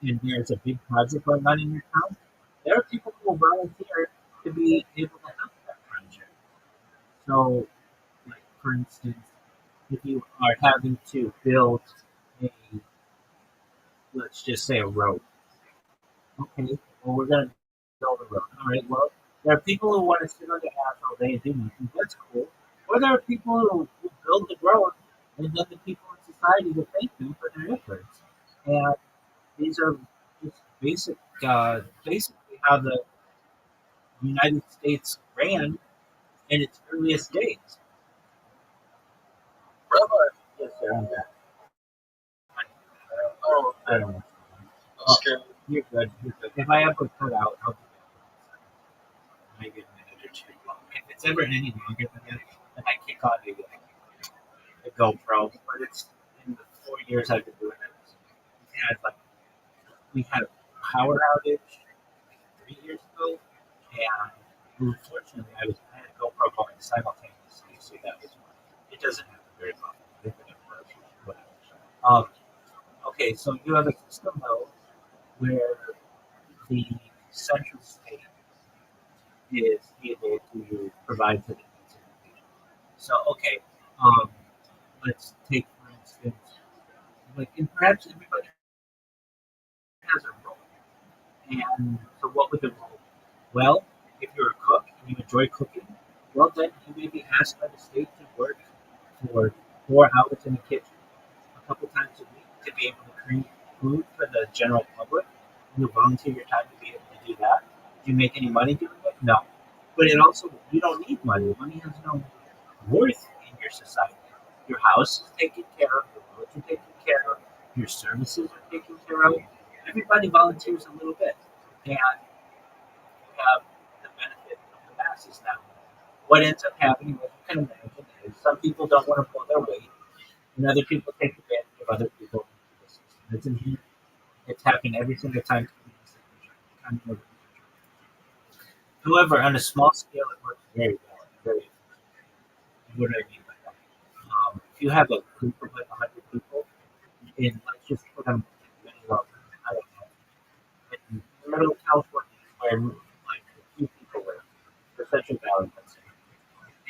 and there's a big project going on in your town, there are people who will volunteer to be able to help that project. So, like for instance, if you are having to build a, let's just say a road, okay, well we're gonna build a road. All right, well there are people who want to sit on the ass all day and do nothing. That's cool. Or there are people who build the road and then the people in society will thank them for their efforts. And these are just basically how the United States ran in its earliest days. Rabbi. Yes, sir. I'm back. Oh, I don't know. I'm scared. You're good. You're good. If I ever cut out, I'll be back. Maybe a minute or two. If it's ever any longer than that, then I kick on the GoPro. But it's in the 4 years I've been doing it. We had a power outage 3 years ago, and unfortunately, I had a GoPro going simultaneously, so that was one. It doesn't happen very often. If it ever does, whatever. Okay, so you have a system though where the central state is able to provide for the needs of the people. So, okay, um, let's take for instance, and perhaps everybody has a role. And so, what would the role be? Well, if you're a cook and you enjoy cooking, well, then you may be asked by the state to work for 4 hours in the kitchen a couple times a week to be able to create food for the general public. You volunteer your time to be able to do that. Do you make any money doing it? No. But it also, you don't need money. Money has no worth in your society. Your house is taken care of, your roads are taken care of, your services are taken care of. Everybody volunteers a little bit. And you have the benefit of the masses now. What ends up happening, as you can imagine, is some people don't want to pull their weight, and other people take advantage of other people. It's in It's happened every single time. However, on a small scale, it works very well. Very efficient. What do I mean by that? If you have a group of like 100 people, and let's just put them in the middle of, I don't know, in the middle of California, where like a few people live, the Central Valley, let's say,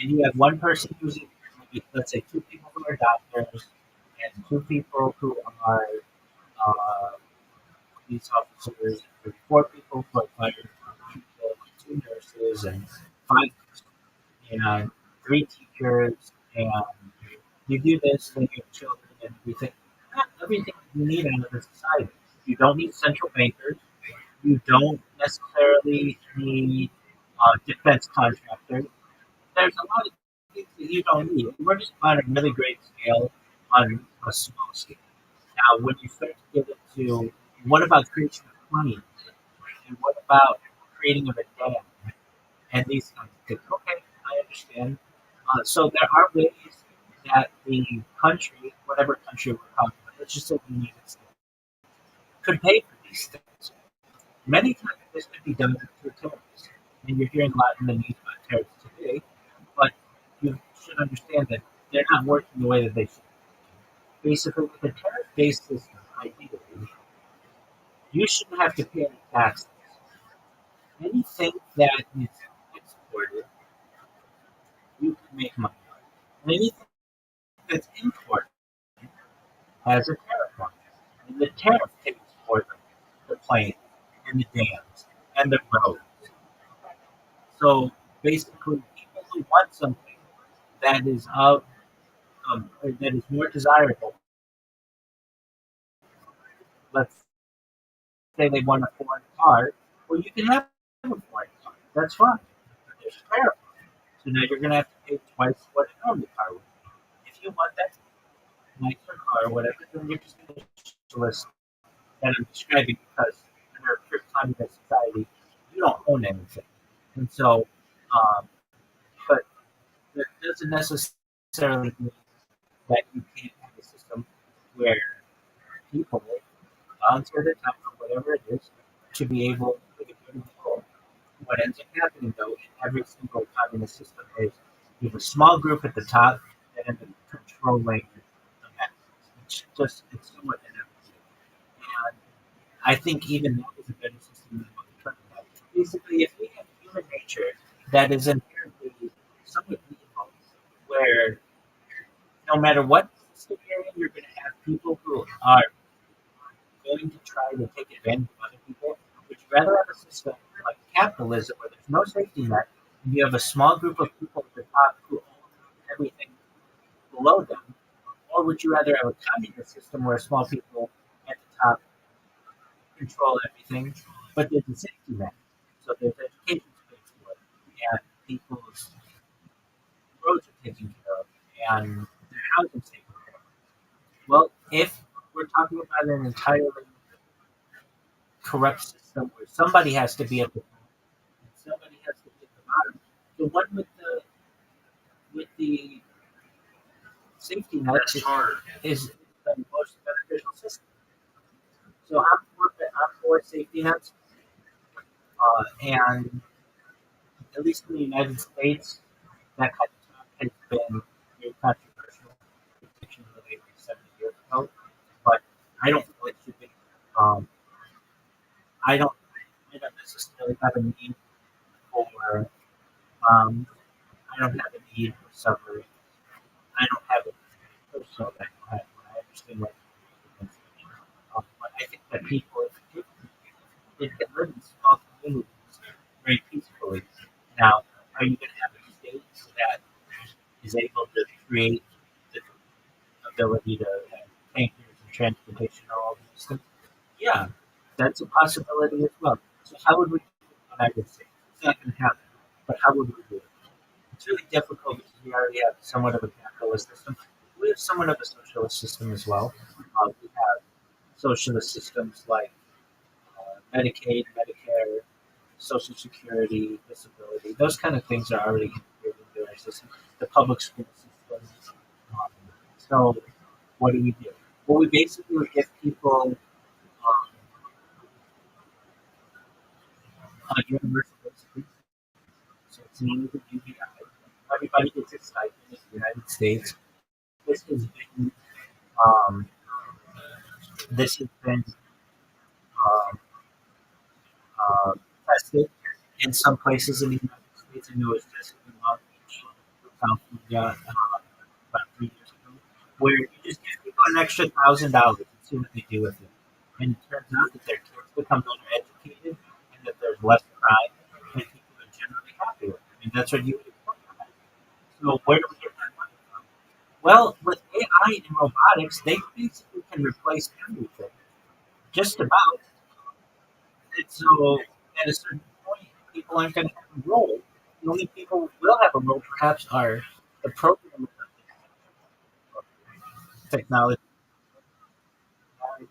and you have one person who's, maybe, let's say, two people who are doctors, and two people who are uh, police officers, and four people who are fire people, two nurses, and five and three teachers, and you do this when you have children, and you think everything you need out of the society. You don't need central bankers. You don't necessarily need defense contractors. There's a lot of things that you don't need. We're just on a really great scale, on a small scale. Now, when you start to get into what about creation of money, and what about creating of a dam, and these kinds of things. Okay, I understand. So there are ways that the country, whatever country we're talking about, let's just say the United States, could pay for these things. Many times this could be done through tariffs. And you're hearing a lot in the news about tariffs today, but you should understand that they're not working the way that they should. Basically, with a tariff-based system, ideally, you shouldn't have to pay any taxes. Anything that is exported, you can make money on. And anything that's imported has a tariff on it. And the tariff pays for the planes and the dams and the roads. So basically, people who want something that is of that is more desirable let's say they want a foreign car, well, you can have a foreign car. That's fine. But there's a tariff. So now you're going to have to pay twice what a normal car would be. If you want that nicer car or whatever, then you're just going to socialist that I'm describing because under a pure communist society, you don't own anything. And so, um, but that doesn't necessarily mean that you can't have a system where people volunteer their time or whatever it is to be able to get rid of the whole. What ends up happening though in every single communist system is you have a small group at the top that end up controlling the masses. It's somewhat inevitable. And I think even that is a better system than what we're trying to have. Basically, if we have human nature that is inherently somewhat evil, where no matter what system you're going to have people who are going to try to take advantage of other people, would you rather have a system like capitalism where there's no safety net and you have a small group of people at the top who own everything below them? Or would you rather have a communist system where small people at the top control everything, but there's a safety net? So there's education space for it, and people's roads are taken care of, and their housing taken care of. Well, if we're talking about an entirely corrupt system where somebody has to be at the top and somebody has to be at the bottom. The one with the safety net is the most beneficial system. So I'm for safety nets, and at least in the United States, that kind of talk has been very controversial, particularly like 70 years ago. But I don't feel it should be. Um, I don't. I don't necessarily have a need for. Um, I don't have a need for suffering. I don't have a personal background. I understand what but I think that people, if can live in small communities very peacefully. Now, are you going to have a state that is able to create the ability to have tankers and transportation and all these things? Yeah, that's a possibility as well. So how would we do it in the United States? It's not going to happen. But how would we do it? It's really difficult because we already have somewhat of a capitalist system. We have somewhat of a socialist system as well. We have socialist systems like Medicaid, Medicare, Social Security, disability. Those kind of things are already integrated into our system. The public school system. Um, so, what do we do? Well, we basically would give people a universal basic. So it's known as a UBI. Everybody gets a stipend in the United States. This has been um, this has been um, uh, tested in some places in the United States. I know it's tested in Long Beach, California, about 3 years ago, where you just give people an extra $1,000 and see what they do with it. And it turns out that their kids become better educated and that there's less crime and people are generally happier. I mean, that's what you would expect. So where do we get that money from? Well, with AI and robotics, they basically can replace everything, just about. And so at a certain point, people aren't going to have a role. The only people who will have a role, perhaps, are the programmers of technology, the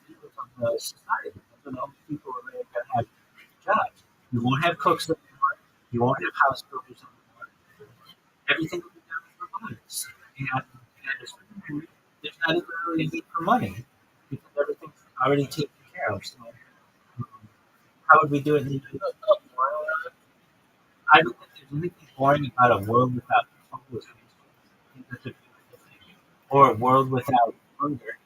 leaders of the society. So the only people who are really going to have jobs. You won't have cooks anymore. You won't have house builders anymore. Everything will be done with robotics. And at a certain point, there's not even really a need for money because everything's already taken care of. So, how would we do it in the United States? I don't think there's anything boring about a world without homelessness. I think that's a beautiful thing. Or a world without hunger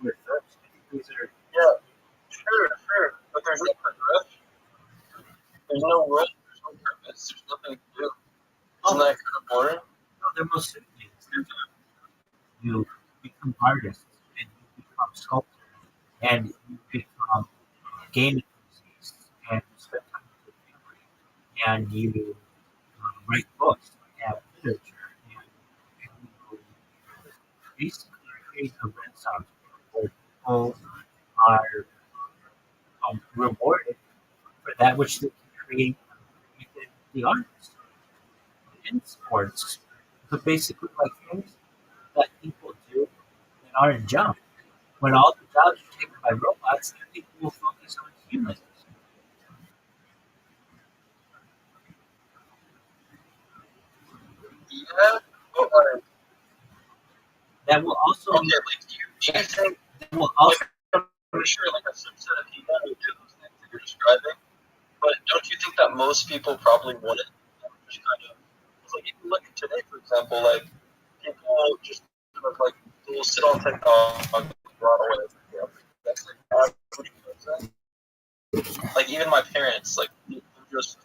or thirst. I think these are Yeah, sure. But there's no progression. There's no rush. There's no purpose. There's nothing to do. Isn't that kind of boring? no, they're most certainly you become artists and you become sculptors and you become game enthusiasts and you spend time with your family and you write books and have literature and you basically create a renaissance where people are rewarded for that which they can create within the arts in sports. So basically, like things that people do that aren't jobs. When all the jobs are taken by robots, then people will focus on humans. Yeah, but like, That will also okay, like, do you think, that will like, also I'm sure, like, a subset of people will do those things that you're describing, but don't you think that most people probably wouldn't? Just kind of, it's like, even look at today, for example, like, people just sort of, like, they'll sit on TikTok and run away. You know, that's like average person. Like, even my parents, like, they're just